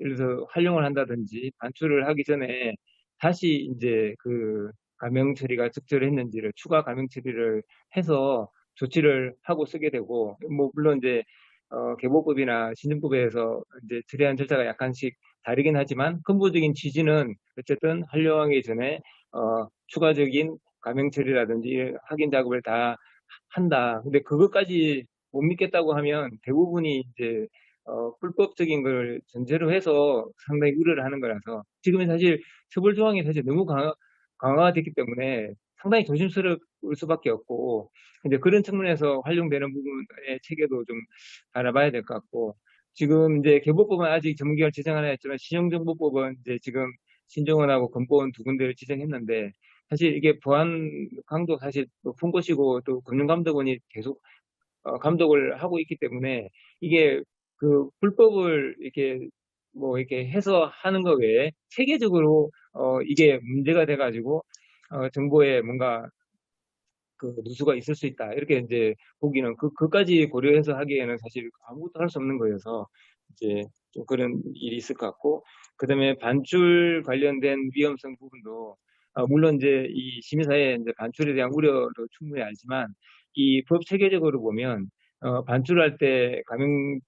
예를 들어서 활용을 한다든지 반출을 하기 전에 다시 이제 그 가명 처리가 적절했는지를 추가 가명 처리를 해서 조치를 하고 쓰게 되고 뭐 물론 이제 개보법이나 신정법에서 이제 처리한 절차가 약간씩 다르긴 하지만 근본적인 취지는 어쨌든 활용하기 전에 추가적인 가명 처리라든지 확인 작업을 다 한다. 근데 그것까지 못 믿겠다고 하면 대부분이 이제 불법적인 걸 전제로 해서 상당히 우려를 하는 거라서 지금은 사실 처벌 조항이 사실 너무 강화가 됐기 때문에 상당히 조심스러울 수밖에 없고 이제 그런 측면에서 활용되는 부분의 체계도 좀 알아봐야 될 것 같고 지금 이제 개보법은 아직 전문기관 지정 하나 했지만 신용정보법은 이제 지금 신정원하고 건보원 두 군데를 지정했는데 사실 이게 보안 강도 사실 높은 곳이고 또 금융감독원이 계속 감독을 하고 있기 때문에 이게 그 불법을 이렇게 뭐 이렇게 해서 하는 것 외에 체계적으로 이게 문제가 돼가지고 정보에 뭔가 그 누수가 있을 수 있다. 이렇게 이제 보기는 그까지 고려해서 하기에는 사실 아무것도 할 수 없는 거여서 이제 좀 그런 일이 있을 것 같고, 그다음에 반출 관련된 위험성 부분도 물론 이제 이 시민사회 이제 반출에 대한 우려도 충분히 알지만 이 법 체계적으로 보면 반출할 때 감형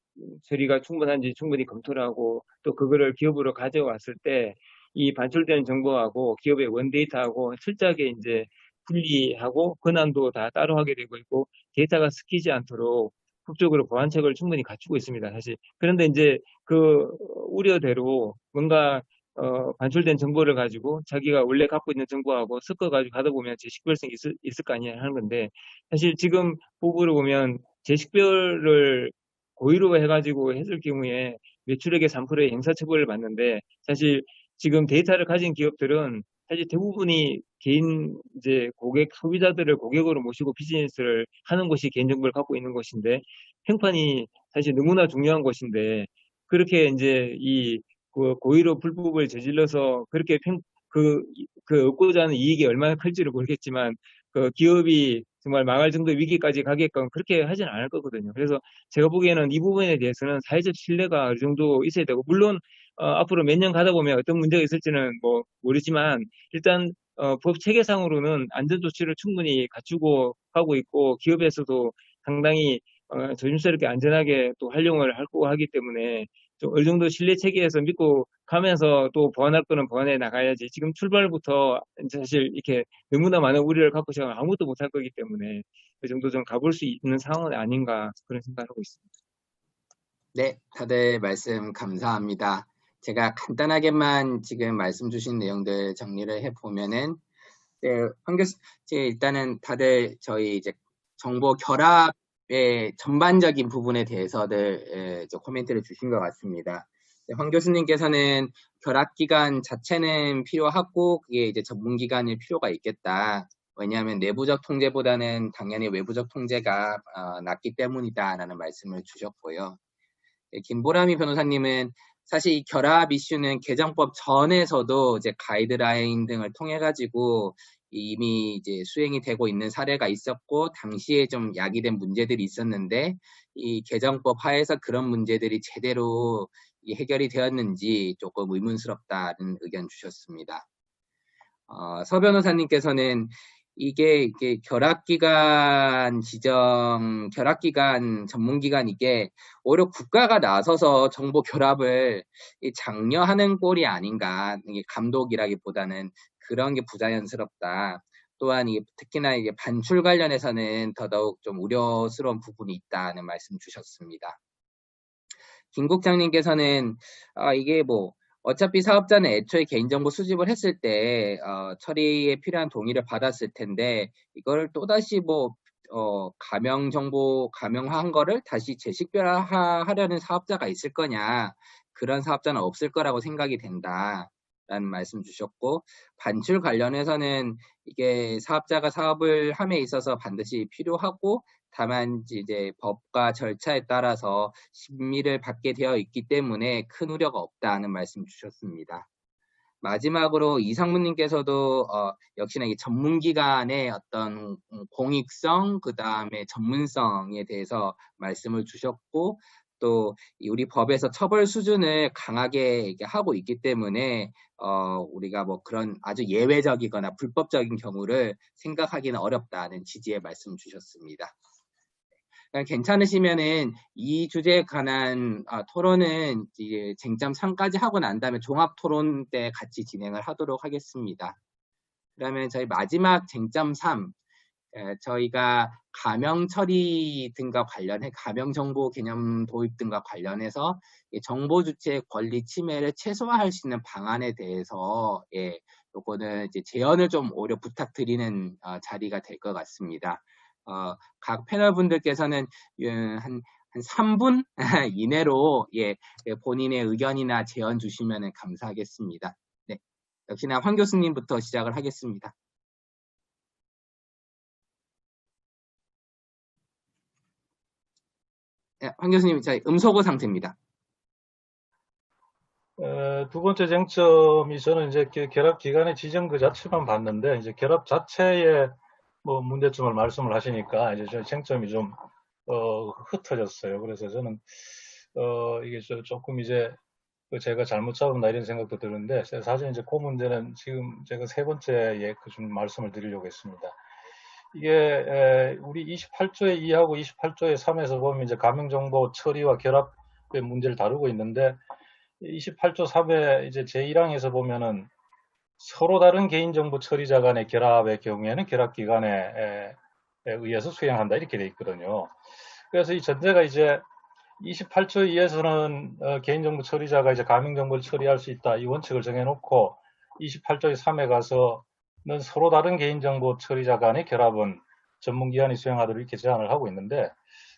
처리가 충분한지 충분히 검토를 하고 또 그거를 기업으로 가져왔을 때 이 반출된 정보하고 기업의 원데이터하고 철저하게 이제 분리하고 권한도 다 따로 하게 되고 있고 데이터가 섞이지 않도록 법적으로 보안책을 충분히 갖추고 있습니다. 사실 그런데 이제 그 우려대로 뭔가 반출된 정보를 가지고 자기가 원래 갖고 있는 정보하고 섞어가지고 하다 보면 재식별성이 있을 거 아니냐 하는 건데 사실 지금 보고를 보면 재식별을 고의로 해가지고 했을 경우에 매출액의 3%의 형사처벌을 받는데 사실 지금 데이터를 가진 기업들은 사실 대부분이 개인 이제 고객 소비자들을 고객으로 모시고 비즈니스를 하는 곳이 개인정보를 갖고 있는 곳인데 평판이 사실 너무나 중요한 곳인데 그렇게 이제 그 고의로 불법을 저질러서 그렇게 그 얻고자 하는 이익이 얼마나 클지를 모르겠지만 그 기업이 정말 망할 정도 위기까지 가게끔 그렇게 하지는 않을 거거든요. 그래서 제가 보기에는 이 부분에 대해서는 사회적 신뢰가 어느 정도 있어야 되고 물론 앞으로 몇 년 가다 보면 어떤 문제가 있을지는 뭐 모르지만 일단 법 체계상으로는 안전 조치를 충분히 갖추고 가고 있고 기업에서도 상당히 조심스럽게 안전하게 또 활용을 하고 하기 때문에 좀 어느 정도 신뢰 체계에서 믿고 가면서 또 보완할 거는 보완해 나가야지 지금 출발부터 사실 이렇게 너무나 많은 우려를 갖고 제가 아무것도 못할 거기 때문에 그 정도 좀 가볼 수 있는 상황은 아닌가 그런 생각을 하고 있습니다. 네, 다들 말씀 감사합니다. 제가 간단하게만 지금 말씀 주신 내용들 정리를 해보면은, 네, 황 교수, 일단은 다들 저희 이제 정보 결합의 전반적인 부분에 대해서들 코멘트를 주신 것 같습니다. 네, 황 교수님께서는 결합기관 자체는 필요하고 그게 이제 전문기관일 필요가 있겠다. 왜냐하면 내부적 통제보다는 당연히 외부적 통제가 낫기 때문이다라는 말씀을 주셨고요. 김보람이 변호사님은 사실 이 결합 이슈는 개정법 전에서도 이제 가이드라인 등을 통해 가지고 이미 이제 수행이 되고 있는 사례가 있었고 당시에 좀 야기된 문제들이 있었는데 이 개정법 하에서 그런 문제들이 제대로 해결이 되었는지 조금 의문스럽다는 의견 주셨습니다. 서 변호사님께서는 이게 결합기관 전문기관 이게 오히려 국가가 나서서 정보 결합을 장려하는 꼴이 아닌가. 이게 감독이라기보다는 그런 게 부자연스럽다. 또한 특히나 이게 반출 관련해서는 더더욱 좀 우려스러운 부분이 있다는 말씀 주셨습니다. 김 국장님께서는 이게 어차피 사업자는 애초에 개인정보 수집을 했을 때 처리에 필요한 동의를 받았을 텐데 이걸 또다시 감형한 거를 다시 재식별하려는 사업자가 있을 거냐. 그런 사업자는 없을 거라고 생각이 된다. 라는 말씀 주셨고 반출 관련해서는 이게 사업자가 사업을 함에 있어서 반드시 필요하고 다만 이제 법과 절차에 따라서 심의를 받게 되어 있기 때문에 큰 우려가 없다는 말씀 주셨습니다. 마지막으로 이상무님께서도 역시나 이 전문기관의 어떤 공익성, 그 다음에 전문성에 대해서 말씀을 주셨고 또 우리 법에서 처벌 수준을 강하게 하고 있기 때문에 우리가 그런 아주 예외적이거나 불법적인 경우를 생각하기는 어렵다는 취지의 말씀 주셨습니다. 괜찮으시면은 이 주제에 관한 토론은 이제 쟁점 3까지 하고 난 다음에 종합 토론 때 같이 진행을 하도록 하겠습니다. 그러면 저희 마지막 쟁점 3, 저희가 감형 처리 등과 관련해 감형 정보 개념 도입 등과 관련해서 정보 주체 권리 침해를 최소화할 수 있는 방안에 대해서 요거는 이제 제언을 좀 오려 부탁드리는 자리가 될 것 같습니다. 각 패널 분들께서는 한 3분 이내로 본인의 의견이나 제언 주시면 감사하겠습니다. 네, 역시나 황 교수님부터 시작을 하겠습니다. 네, 황 교수님, 저희 음소거 상태입니다. 두 번째 쟁점이 저는 이제 결합 기간의 지정 그 자체만 봤는데 이제 결합 자체의 뭐 문제점을 말씀을 하시니까 이제 저 쟁점이 좀 흩어졌어요. 그래서 저는 이게 조금 이제 제가 잘못 잡았나 이런 생각도 드는데 사실 이제 그 문제는 지금 제가 세 번째에 좀 말씀을 드리려고 했습니다. 이게 우리 28조의 2하고 28조의 3에서 보면 이제 가명정보 처리와 결합의 문제를 다루고 있는데 28조 3의 이제 제1항에서 보면은 서로 다른 개인정보 처리자 간의 결합의 경우에는 결합기관에 의해서 수행한다 이렇게 돼 있거든요. 그래서 이 전제가 이제 28조 2에서는 개인정보 처리자가 이제 가명정보를 처리할 수 있다 이 원칙을 정해놓고 28조의 3에 가서는 서로 다른 개인정보 처리자 간의 결합은 전문기관이 수행하도록 이렇게 제한을 하고 있는데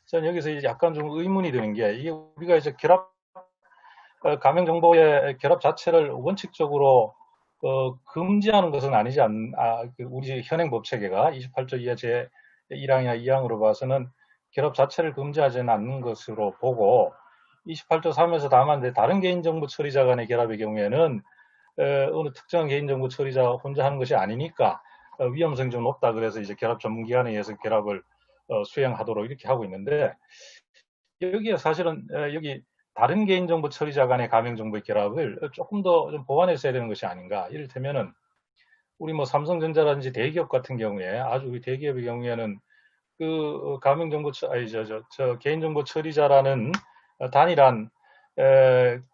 저는 여기서 약간 좀 의문이 드는 게 이게 우리가 이제 가명정보의 결합 자체를 원칙적으로 금지하는 것은 아니지 우리 현행 법체계가 28조 2의 제 1항이나 2항으로 봐서는 결합 자체를 금지하지는 않는 것으로 보고 28조 3에서 다만 다른 개인정보 처리자 간의 결합의 경우에는 어느 특정한 개인정보 처리자 혼자 하는 것이 아니니까 위험성이 좀 높다 그래서 이제 결합 전문기관에 의해서 결합을 수행하도록 이렇게 하고 있는데 여기에 사실은 여기 다른 개인정보 처리자 간의 가명정보의 결합을 조금 더 좀 보완했어야 되는 것이 아닌가. 이를테면은 우리 뭐 삼성전자라든지 대기업 같은 경우에 아주 우리 대기업의 경우에는 그 가명정보 개인정보 처리자라는 단일한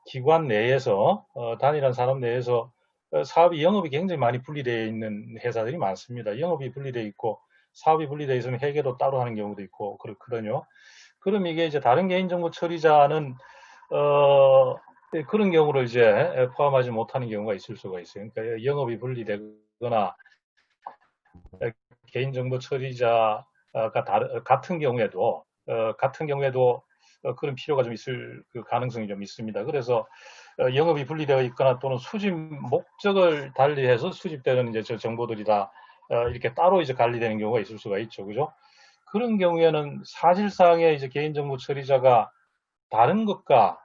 기관 내에서 단일한 산업 내에서 사업이 영업이 굉장히 많이 분리되어 있는 회사들이 많습니다. 영업이 분리되어 있고 사업이 분리되어 있으면 회계도 따로 하는 경우도 있고 그렇거든요. 그럼 이게 이제 다른 개인정보 처리자는 그런 경우를 이제 포함하지 못하는 경우가 있을 수가 있어요. 그러니까 영업이 분리되거나 개인정보 처리자가 같은 경우에도 그런 필요가 좀 있을 그 가능성이 좀 있습니다. 그래서 영업이 분리되어 있거나 또는 수집 목적을 달리해서 수집되는 이제 저 정보들이 다 이렇게 따로 이제 관리되는 경우가 있을 수가 있죠, 그죠? 그런 경우에는 사실상의 이제 개인정보 처리자가 다른 것과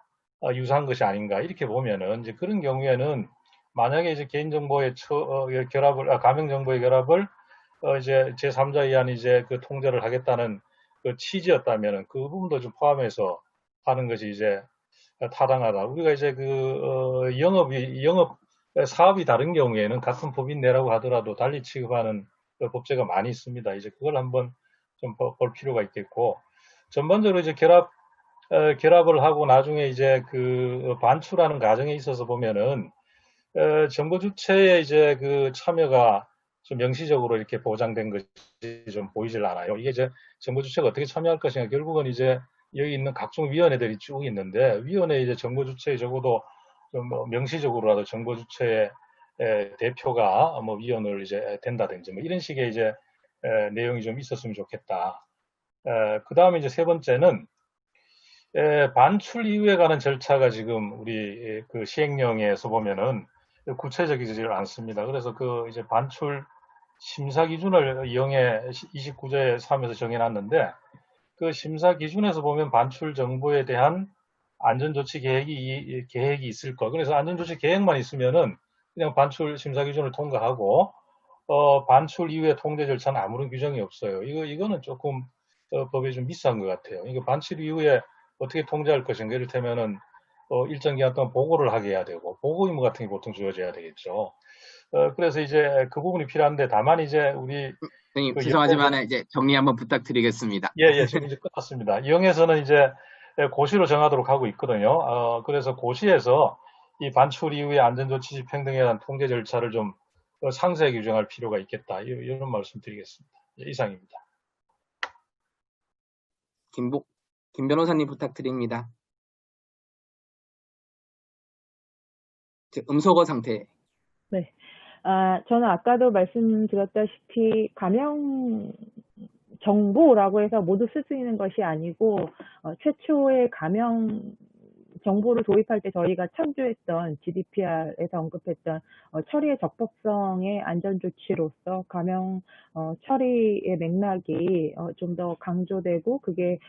유사한 것이 아닌가 이렇게 보면은 이제 그런 경우에는 만약에 이제 개인정보의 결합을 가명정보의 결합을 이제 제3자 이하는 이제 그 통제를 하겠다는 그 취지였다면은 그 부분도 좀 포함해서 하는 것이 이제 타당하다. 우리가 이제 영업 사업이 다른 경우에는 같은 법인 내라고 하더라도 달리 취급하는 그 법제가 많이 있습니다. 이제 그걸 한번 좀 볼 필요가 있겠고 전반적으로 이제 결합을 하고 나중에 이제 그 반출하는 과정에 있어서 보면은 정보 주체의 이제 그 참여가 좀 명시적으로 이렇게 보장된 것이 좀 보이질 않아요. 이게 이제 정보 주체가 어떻게 참여할 것인가 결국은 이제 여기 있는 각종 위원회들이 쭉 있는데 위원회 이제 정보 주체에 적어도 좀 명시적으로라도 정보 주체의 대표가 뭐 위원을 이제 된다든지 뭐 이런 식의 이제 내용이 좀 있었으면 좋겠다. 그 다음에 이제 세 번째는 반출 이후에 가는 절차가 지금 우리 그 시행령에서 보면은 구체적이지 않습니다. 그래서 그 이제 반출 심사 기준을 이용해 29조의 3에서 정해놨는데 그 심사 기준에서 보면 반출 정보에 대한 안전조치 계획이 있을 거. 그래서 안전조치 계획만 있으면은 그냥 반출 심사 기준을 통과하고 반출 이후에 통제 절차는 아무런 규정이 없어요. 이거는 조금 법이 좀 미스한 것 같아요. 이거 반출 이후에 어떻게 통제할 것인가 이를테면은 일정 기간 동안 보고를 하게 해야 되고 보고 의무 같은 게 보통 주어져야 되겠죠. 그래서 이제 그 부분이 필요한데 다만 이제 우리 선생님 죄송하지만 이제 정리 한번 부탁드리겠습니다. 예, 지금 이제 끝났습니다. 영에서는 이제 고시로 정하도록 하고 있거든요. 그래서 고시에서 이 반출 이후의 안전조치 집행 등에 대한 통제 절차를 좀 상세하게 규정할 필요가 있겠다. 이런 말씀 드리겠습니다. 예, 이상입니다. 김 변호사님 부탁드립니다. 음소거 상태. 네. 저는 아까도 말씀드렸다시피 가명 정보라고 해서 모두 쓸 수 있는 것이 아니고 최초의 가명 정보를 도입할 때 저희가 참조했던 GDPR에서 언급했던 처리의 적법성의 안전조치로서 가명 처리의 맥락이 좀 더 강조되고 그게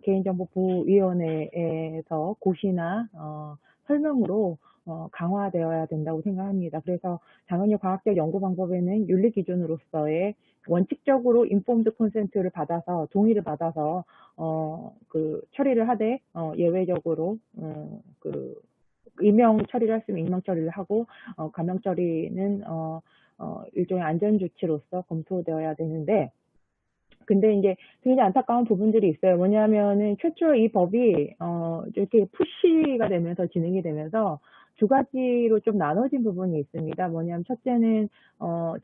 개인정보보호위원회에서 고시나 설명으로 강화되어야 된다고 생각합니다. 그래서 당연히 과학적 연구 방법에는 윤리 기준으로서의 원칙적으로 인포음드 콘센트를 받아서 동의를 받아서 처리를 하되 예외적으로 임명 처리를 할 수 있는 임명 처리를 하고 감형 처리는 일종의 안전 조치로서 검토되어야 되는데, 근데 이제 굉장히 안타까운 부분들이 있어요. 뭐냐면은 최초 이 법이 이렇게 푸시가 되면서 진행이 되면서 두 가지로 좀 나눠진 부분이 있습니다. 뭐냐면 첫째는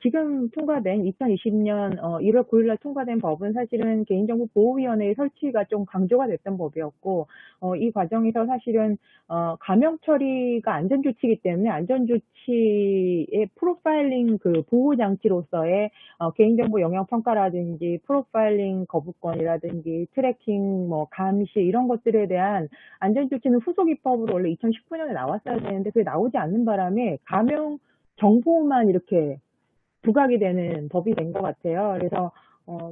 지금 통과된 2020년 1월 9일 날 통과된 법은 사실은 개인정보보호위원회의 설치가 좀 강조가 됐던 법이었고, 이 과정에서 사실은 감형 처리가 안전조치이기 때문에 안전조치의 프로파일링 보호 장치로서의 개인정보 영향평가라든지 프로파일링 거부권이라든지 트래킹 감시 이런 것들에 대한 안전조치는 후속 입법으로 원래 2019년에 나왔어야 되는데 그게 나오지 않는 바람에 감형 정보만 이렇게 부각이 되는 법이 된 것 같아요. 그래서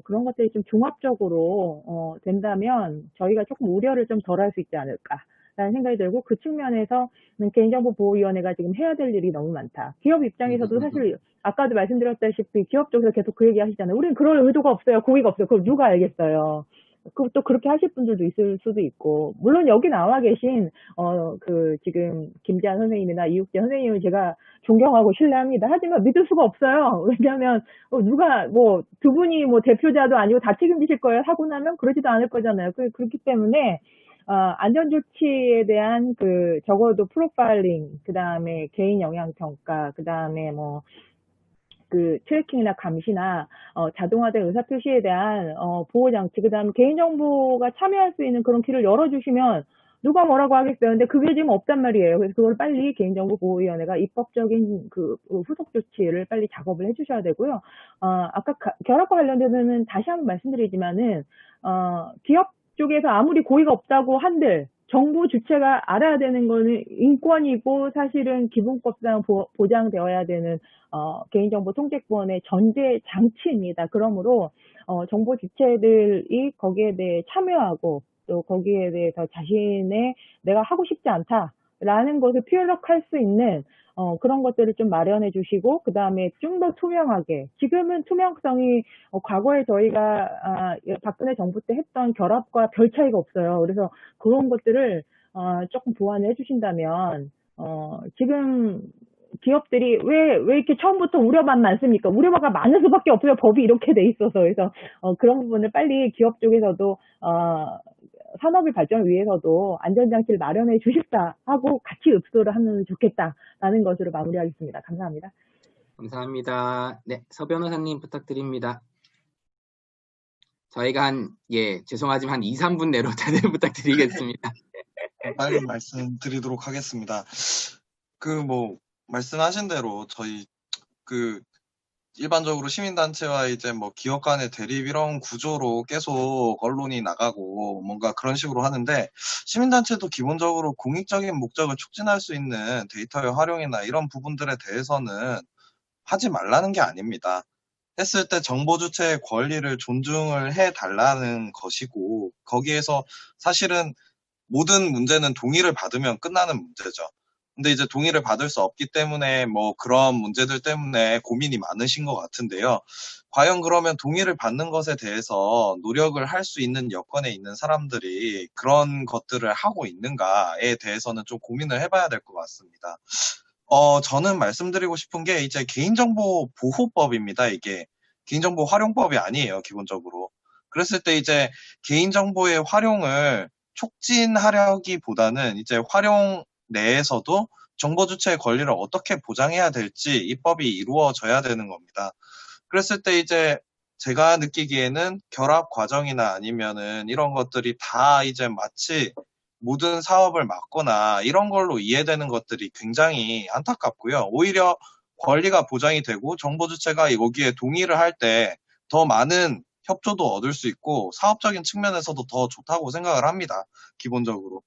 그런 것들이 좀 종합적으로 된다면 저희가 조금 우려를 좀 덜 할 수 있지 않을까라는 생각이 들고, 그 측면에서 개인정보보호위원회가 지금 해야 될 일이 너무 많다. 기업 입장에서도 사실 아까도 말씀드렸다시피 기업 쪽에서 계속 그 얘기 하시잖아요. 우리는 그럴 의도가 없어요. 고의가 없어요. 그걸 누가 알겠어요. 또 그렇게 하실 분들도 있을 수도 있고, 물론 여기 나와 계신 지금 김재한 선생님이나 이육재 선생님을 제가 존경하고 신뢰합니다. 하지만 믿을 수가 없어요. 왜냐하면 누가 두 분이 대표자도 아니고 다 책임지실 거예요 하고 나면 그러지도 않을 거잖아요. 그렇기 때문에 안전조치에 대한 적어도 프로파일링, 그 다음에 개인 영향평가, 그 다음에 트래킹이나 감시나 자동화된 의사표시에 대한 보호장치, 그 다음에 개인정보가 참여할 수 있는 그런 길을 열어주시면 누가 뭐라고 하겠어요. 근데 그게 지금 없단 말이에요. 그래서 그걸 빨리 개인정보보호위원회가 입법적인 후속 조치를 빨리 작업을 해주셔야 되고요. 아까 결합과 관련돼서는 다시 한번 말씀드리지만은 기업 쪽에서 아무리 고의가 없다고 한들 정부 주체가 알아야 되는 거는 인권이고 사실은 기본법상 보장되어야 되는 개인정보 통제권의 전제 장치입니다. 그러므로 정보 주체들이 거기에 대해 참여하고 또 거기에 대해서 자신의 내가 하고 싶지 않다라는 것을 표현할 수 있는 그런 것들을 좀 마련해 주시고, 그 다음에 좀 더 투명하게, 지금은 투명성이 과거에 저희가 박근혜 정부 때 했던 결합과 별 차이가 없어요. 그래서 그런 것들을 조금 보완해 주신다면 지금 기업들이 왜 이렇게 처음부터 우려만 많습니까? 우려가 많을 수밖에 없어요. 법이 이렇게 돼 있어서. 그래서 그런 부분을 빨리 기업 쪽에서도 산업의 발전을 위해서도 안전장치를 마련해 주십사 하고 같이 읍소를 하면 좋겠다라는 것으로 마무리하겠습니다. 감사합니다. 감사합니다. 네, 서 변호사님 부탁드립니다. 저희가 죄송하지만 한 2, 3분 내로 다들 부탁드리겠습니다. 빨리 말씀드리도록 하겠습니다. 말씀하신 대로 저희 일반적으로 시민단체와 이제 기업 간의 대립 이런 구조로 계속 언론이 나가고 뭔가 그런 식으로 하는데, 시민단체도 기본적으로 공익적인 목적을 촉진할 수 있는 데이터의 활용이나 이런 부분들에 대해서는 하지 말라는 게 아닙니다. 했을 때 정보 주체의 권리를 존중을 해달라는 것이고, 거기에서 사실은 모든 문제는 동의를 받으면 끝나는 문제죠. 근데 이제 동의를 받을 수 없기 때문에 그런 문제들 때문에 고민이 많으신 것 같은데요. 과연 그러면 동의를 받는 것에 대해서 노력을 할 수 있는 여건에 있는 사람들이 그런 것들을 하고 있는가에 대해서는 좀 고민을 해봐야 될 것 같습니다. 저는 말씀드리고 싶은 게 이제 개인정보 보호법입니다. 이게 개인정보 활용법이 아니에요, 기본적으로. 그랬을 때 이제 개인정보의 활용을 촉진하려기보다는 이제 활용 내에서도 정보 주체의 권리를 어떻게 보장해야 될지 입법이 이루어져야 되는 겁니다. 그랬을 때 이제 제가 느끼기에는 결합 과정이나 아니면은 이런 것들이 다 이제 마치 모든 사업을 막거나 이런 걸로 이해되는 것들이 굉장히 안타깝고요. 오히려 권리가 보장이 되고 정보 주체가 여기에 동의를 할 때 더 많은 협조도 얻을 수 있고 사업적인 측면에서도 더 좋다고 생각을 합니다. 기본적으로.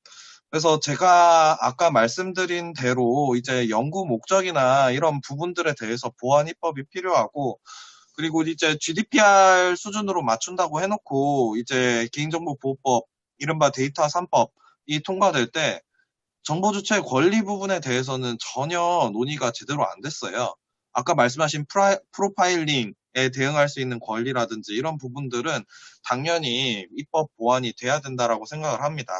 그래서 제가 아까 말씀드린 대로 이제 연구 목적이나 이런 부분들에 대해서 보완 입법이 필요하고, 그리고 이제 GDPR 수준으로 맞춘다고 해놓고 이제 개인정보보호법, 이른바 데이터 3법이 통과될 때 정보 주체 권리 부분에 대해서는 전혀 논의가 제대로 안 됐어요. 아까 말씀하신 프로파일링에 대응할 수 있는 권리라든지 이런 부분들은 당연히 입법 보완이 돼야 된다라고 생각을 합니다.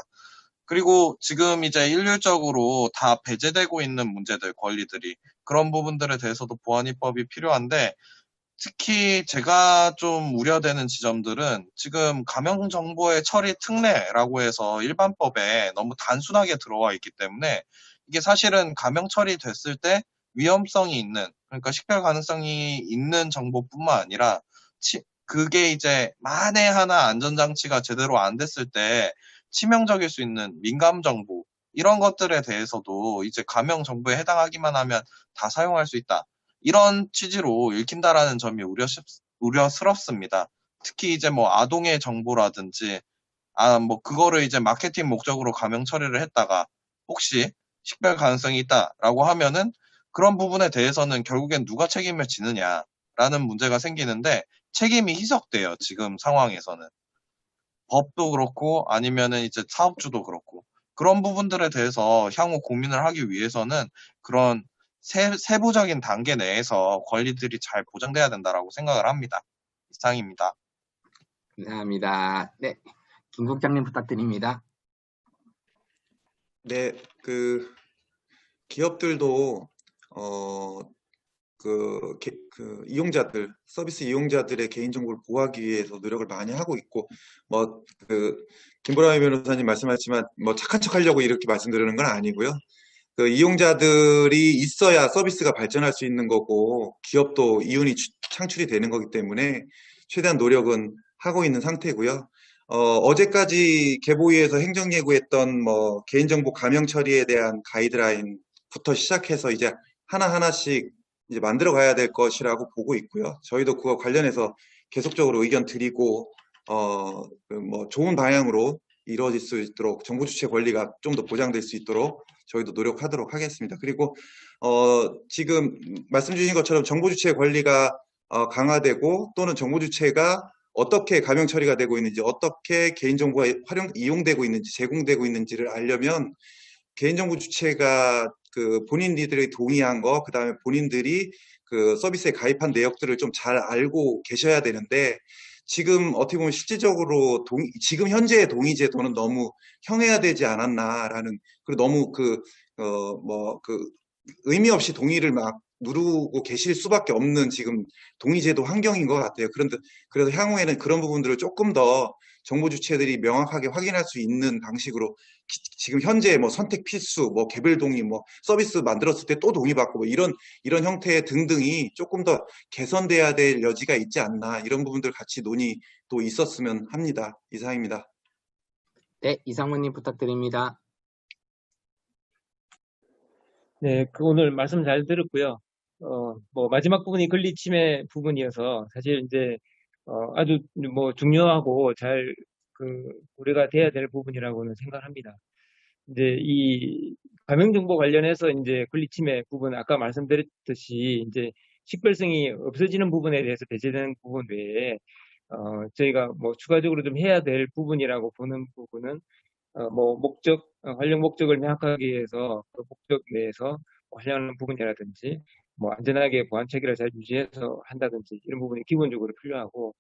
그리고 지금 이제 일률적으로 다 배제되고 있는 문제들, 권리들이 그런 부분들에 대해서도 보완 입법이 필요한데 특히 제가 좀 우려되는 지점들은 지금 가명정보의 처리 특례라고 해서 일반법에 너무 단순하게 들어와 있기 때문에 이게 사실은 가명 처리됐을 때 위험성이 있는, 그러니까 식별 가능성이 있는 정보뿐만 아니라 그게 이제 만에 하나 안전장치가 제대로 안 됐을 때 치명적일 수 있는 민감 정보 이런 것들에 대해서도 이제 가명 정보에 해당하기만 하면 다 사용할 수 있다. 이런 취지로 읽힌다라는 점이 우려스럽습니다. 특히 이제 뭐 아동의 정보라든지, 뭐 그거를 이제 마케팅 목적으로 가명 처리를 했다가 혹시 식별 가능성이 있다라고 하면은 그런 부분에 대해서는 결국엔 누가 책임을 지느냐라는 문제가 생기는데 책임이 희석돼요. 지금 상황에서는. 법도 그렇고 아니면은 이제 사업주도 그렇고 그런 부분들에 대해서 향후 고민을 하기 위해서는 그런 세부적인 단계 내에서 권리들이 잘 보장돼야 된다라고 생각을 합니다. 이상입니다. 감사합니다. 네, 김 국장님 부탁드립니다. 네, 기업들도 서비스 이용자들의 개인정보를 보호하기 위해서 노력을 많이 하고 있고, 김보람이 변호사님 말씀하셨지만, 착한 척 하려고 이렇게 말씀드리는 건 아니고요. 이용자들이 있어야 서비스가 발전할 수 있는 거고, 기업도 이윤이 창출이 되는 거기 때문에 최대한 노력은 하고 있는 상태고요. 어제까지 개보위에서 행정예고했던 개인정보 가명 처리에 대한 가이드라인부터 시작해서 이제 하나하나씩 이제 만들어 가야 될 것이라고 보고 있고요. 저희도 그거 관련해서 계속적으로 의견 드리고, 좋은 방향으로 이루어질 수 있도록 정보 주체 권리가 좀 더 보장될 수 있도록 저희도 노력하도록 하겠습니다. 그리고, 지금 말씀 주신 것처럼 정보 주체 권리가 강화되고 또는 정보 주체가 어떻게 가명 처리가 되고 있는지, 어떻게 개인정보가 이용되고 있는지, 제공되고 있는지를 알려면 개인정보 주체가 본인들이 동의한 거, 그 다음에 본인들이 서비스에 가입한 내역들을 좀 잘 알고 계셔야 되는데, 지금 어떻게 보면 실질적으로 지금 현재의 동의 제도는 너무 형해화되지 않았나라는, 그리고 너무 의미 없이 동의를 막 누르고 계실 수밖에 없는 지금 동의제도 환경인 것 같아요. 그래서 향후에는 그런 부분들을 조금 더 정보 주체들이 명확하게 확인할 수 있는 방식으로 지금 현재 선택 필수, 개별 동의, 서비스 만들었을 때 또 동의받고 이런 형태의 등등이 조금 더 개선돼야 될 여지가 있지 않나, 이런 부분들 같이 논의도 있었으면 합니다. 이상입니다. 네, 이상무님 부탁드립니다. 네, 오늘 말씀 잘 들었고요. 마지막 부분이 권리 침해 부분이어서 사실 이제 아주 중요하고 잘 고려가 돼야 될 부분이라고는 생각합니다. 이제 이 가명정보 관련해서 이제 권리 침해 부분, 아까 말씀드렸듯이 이제 식별성이 없어지는 부분에 대해서 배제되는 부분 외에 저희가 추가적으로 좀 해야 될 부분이라고 보는 부분은 활용 목적을 명확하게 해서 그 목적 내에서 활용하는 부분이라든지, 안전하게 보안 체계를 잘 유지해서 한다든지, 이런 부분이 기본적으로 필요하고,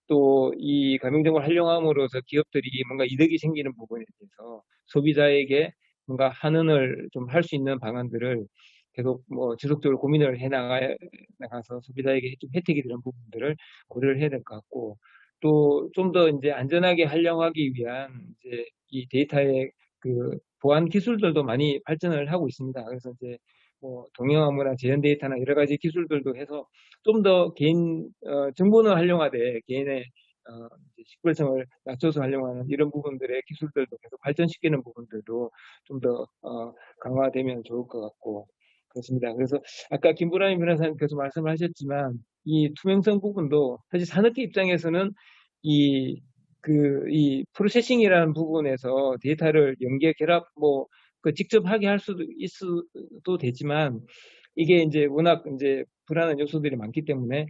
또 이 가명정보를 활용함으로써 기업들이 뭔가 이득이 생기는 부분에 대해서 소비자에게 뭔가 환원을 좀 할 수 있는 방안들을 계속 지속적으로 고민을 나가서 소비자에게 좀 혜택이 되는 부분들을 고려를 해야 될 것 같고, 또 좀 더 이제 안전하게 활용하기 위한 이제 이 데이터의 보안 기술들도 많이 발전을 하고 있습니다. 그래서 이제 동영암이나 재현 데이터나 여러 가지 기술들도 해서 좀 더 개인 정보는 활용하되 개인의 이제 식별성을 낮춰서 활용하는 이런 부분들의 기술들도 계속 발전시키는 부분들도 좀 더 강화되면 좋을 것 같고 그렇습니다. 그래서 아까 김보람 변호사님께서 말씀하셨지만 이 투명성 부분도 사실 산업계 입장에서는 이 프로세싱이라는 부분에서 데이터를 연계 결합 직접 하게 할 수도 있어도 되지만, 이게 이제 워낙 이제 불안한 요소들이 많기 때문에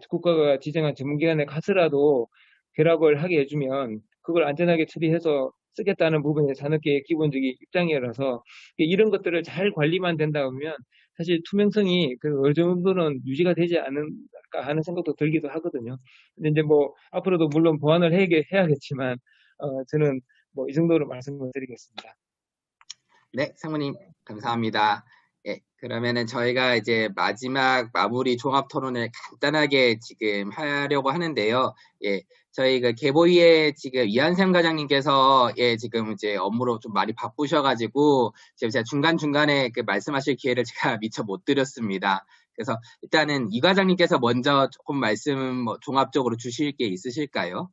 국가가 지정한 전문기관에 가서라도 결합을 하게 해주면 그걸 안전하게 처리해서 쓰겠다는 부분이 산업계의 기본적인 입장이라서 이런 것들을 잘 관리만 된다 보면 사실 투명성이 그 어느 정도는 유지가 되지 않을까 하는 생각도 들기도 하거든요. 근데 이제 뭐 앞으로도 물론 보완을 해야겠지만 저는 뭐 이 정도로 말씀을 드리겠습니다. 네, 상무님 감사합니다. 예, 그러면은 저희가 이제 마지막 마무리 종합 토론을 간단하게 지금 하려고 하는데요. 예, 저희 그 개보위에 지금 이한샘 과장님께서 예, 지금 이제 업무로 좀 많이 바쁘셔가지고 지금 제가 중간중간에 그 말씀하실 기회를 제가 미처 못 드렸습니다. 그래서 일단은 이 과장님께서 먼저 조금 말씀 뭐 종합적으로 주실 게 있으실까요?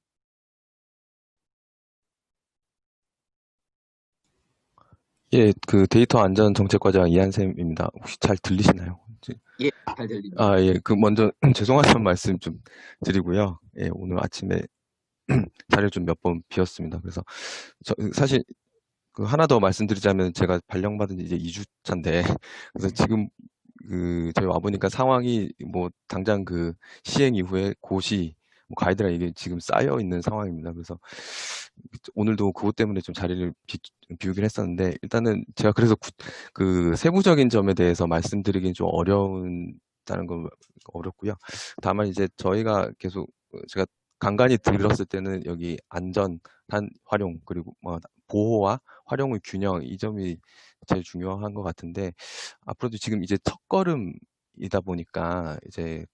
예, 그 데이터 안전 정책과장 이한샘입니다. 혹시 잘 들리시나요? 예, 잘 들립니다. 아, 예, 그 먼저 죄송하다는 말씀 좀 드리고요. 예, 오늘 아침에 자리를 좀 몇 번 비웠습니다. 그래서 사실 그 하나 더 말씀드리자면 제가 발령받은 이제 2주차인데 그래서 지금 그 저희 와보니까 상황이 뭐 당장 그 시행 이후에 고시 뭐 가이드라인 이게 지금 쌓여 있는 상황입니다. 그래서 오늘도 그것 때문에 좀 자리를 비우긴 했었는데 일단은 제가 그래서 그 세부적인 점에 대해서 말씀드리긴 좀 어려운다는 건 어렵고요. 다만 이제 저희가 계속 제가 간간히 들었을 때는 여기 안전한 활용 그리고 뭐 보호와 활용의 균형 이 점이 제일 중요한 것 같은데 앞으로도 지금 이제 첫걸음이다 보니까 이제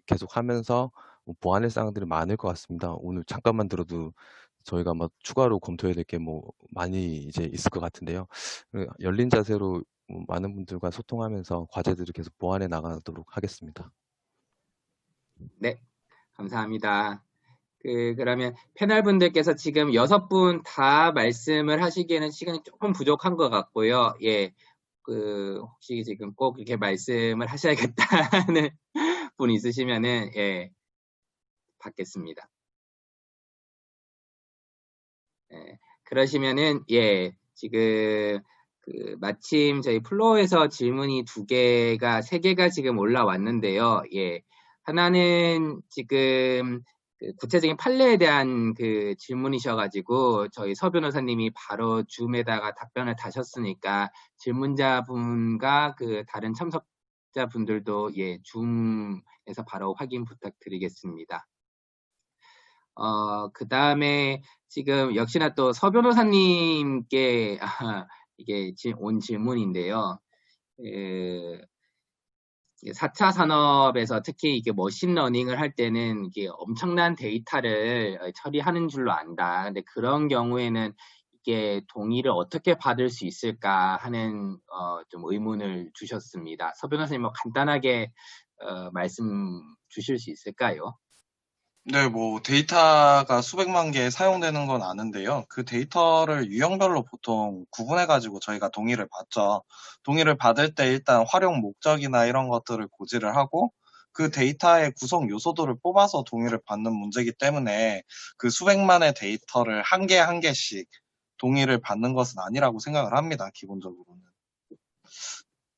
계속 하면서 뭐 보완할 사항들이 많을 것 같습니다. 오늘 잠깐만 들어도 저희가 막 추가로 검토해야 될 게 뭐 많이 이제 있을 것 같은데요. 열린 자세로 많은 분들과 소통하면서 과제들을 계속 보완해 나가도록 하겠습니다. 네, 감사합니다. 그러면 패널 분들께서 지금 6분 다 말씀을 하시기에는 시간이 조금 부족한 것 같고요. 예, 혹시 지금 꼭 이렇게 말씀을 하셔야겠다는 분 있으시면은, 예, 받겠습니다. 예, 그러시면은, 예, 지금, 마침 저희 플로어에서 질문이 3개가 지금 올라왔는데요. 예, 하나는 지금, 구체적인 판례에 대한 질문이셔가지고 저희 서 변호사님이 바로 줌에다가 답변을 다셨으니까 질문자분과 다른 참석자분들도 예 줌에서 바로 확인 부탁드리겠습니다. 그 다음에 지금 역시나 또 서 변호사님께 이게 온 질문인데요. 4차 산업에서 특히 이게 머신러닝을 할 때는 이게 엄청난 데이터를 처리하는 줄로 안다. 근데 그런 경우에는 이게 동의를 어떻게 받을 수 있을까 하는 좀 의문을 주셨습니다. 서 변호사님 뭐 간단하게 말씀 주실 수 있을까요? 네, 뭐 데이터가 수백만 개 사용되는 건 아는데요. 그 데이터를 유형별로 보통 구분해가지고 저희가 동의를 받죠. 동의를 받을 때 일단 활용 목적이나 이런 것들을 고지를 하고 그 데이터의 구성 요소들을 뽑아서 동의를 받는 문제이기 때문에 그 수백만의 데이터를 한 개 한 개씩 동의를 받는 것은 아니라고 생각을 합니다. 기본적으로는.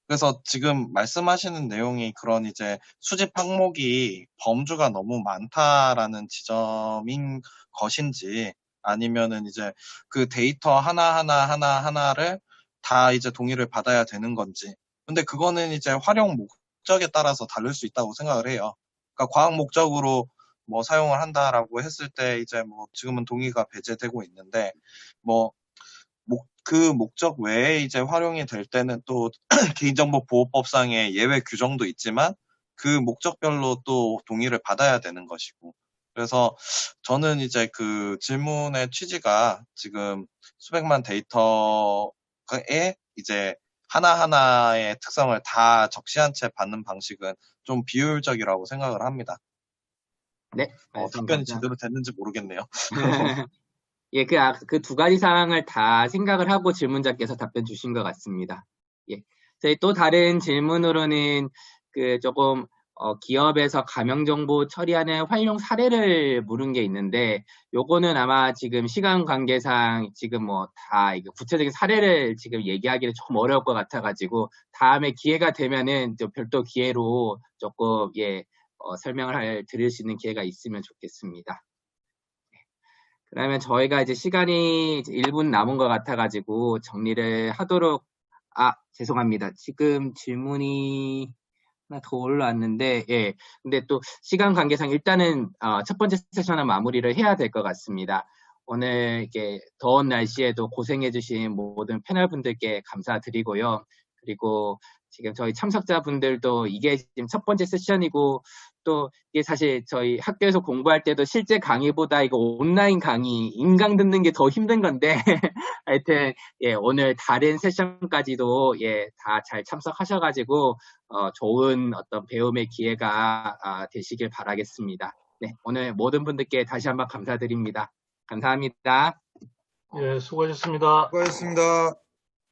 그래서 지금 말씀하시는 내용이 그런 이제 수집 항목이 범주가 너무 많다라는 지점인 것인지 아니면은 이제 그 데이터 하나를 다 이제 동의를 받아야 되는 건지. 근데 그거는 이제 활용 목적에 따라서 다를 수 있다고 생각을 해요. 그러니까 과학 목적으로 뭐 사용을 한다라고 했을 때 이제 뭐 지금은 동의가 배제되고 있는데 뭐 그 목적 외에 이제 활용이 될 때는 또 개인정보보호법상의 예외 규정도 있지만 그 목적별로 또 동의를 받아야 되는 것이고. 그래서 저는 이제 그 질문의 취지가 지금 수백만 데이터에 이제 하나하나의 특성을 다 적시한 채 받는 방식은 좀 비효율적이라고 생각을 합니다. 네, 답변이 제대로 됐는지 모르겠네요. 예, 그 두 가지 사항을 다 생각을 하고 질문자께서 답변 주신 것 같습니다. 예. 저희 또 다른 질문으로는 조금 기업에서 가명정보 처리하는 활용 사례를 물은 게 있는데 요거는 아마 지금 시간 관계상 지금 뭐 다 구체적인 사례를 지금 얘기하기는 조금 어려울 것 같아가지고 다음에 기회가 되면은 또 별도 기회로 조금 예 설명을 드릴 수 있는 기회가 있으면 좋겠습니다. 그러면 저희가 이제 시간이 이제 1분 남은 것 같아가지고 정리를 하도록, 죄송합니다. 지금 질문이 하나 더 올라왔는데, 예. 근데 또 시간 관계상 일단은, 첫 번째 세션은 마무리를 해야 될 것 같습니다. 오늘 이렇게 더운 날씨에도 고생해주신 모든 패널 분들께 감사드리고요. 그리고 지금 저희 참석자분들도 이게 지금 첫 번째 세션이고, 또 이게 사실 저희 학교에서 공부할 때도 실제 강의보다 이거 온라인 강의, 인강 듣는 게 더 힘든 건데, 하여튼, 예, 오늘 다른 세션까지도, 예, 다 잘 참석하셔가지고, 좋은 어떤 배움의 기회가 되시길 바라겠습니다. 네, 오늘 모든 분들께 다시 한번 감사드립니다. 감사합니다. 예, 수고하셨습니다. 수고하셨습니다.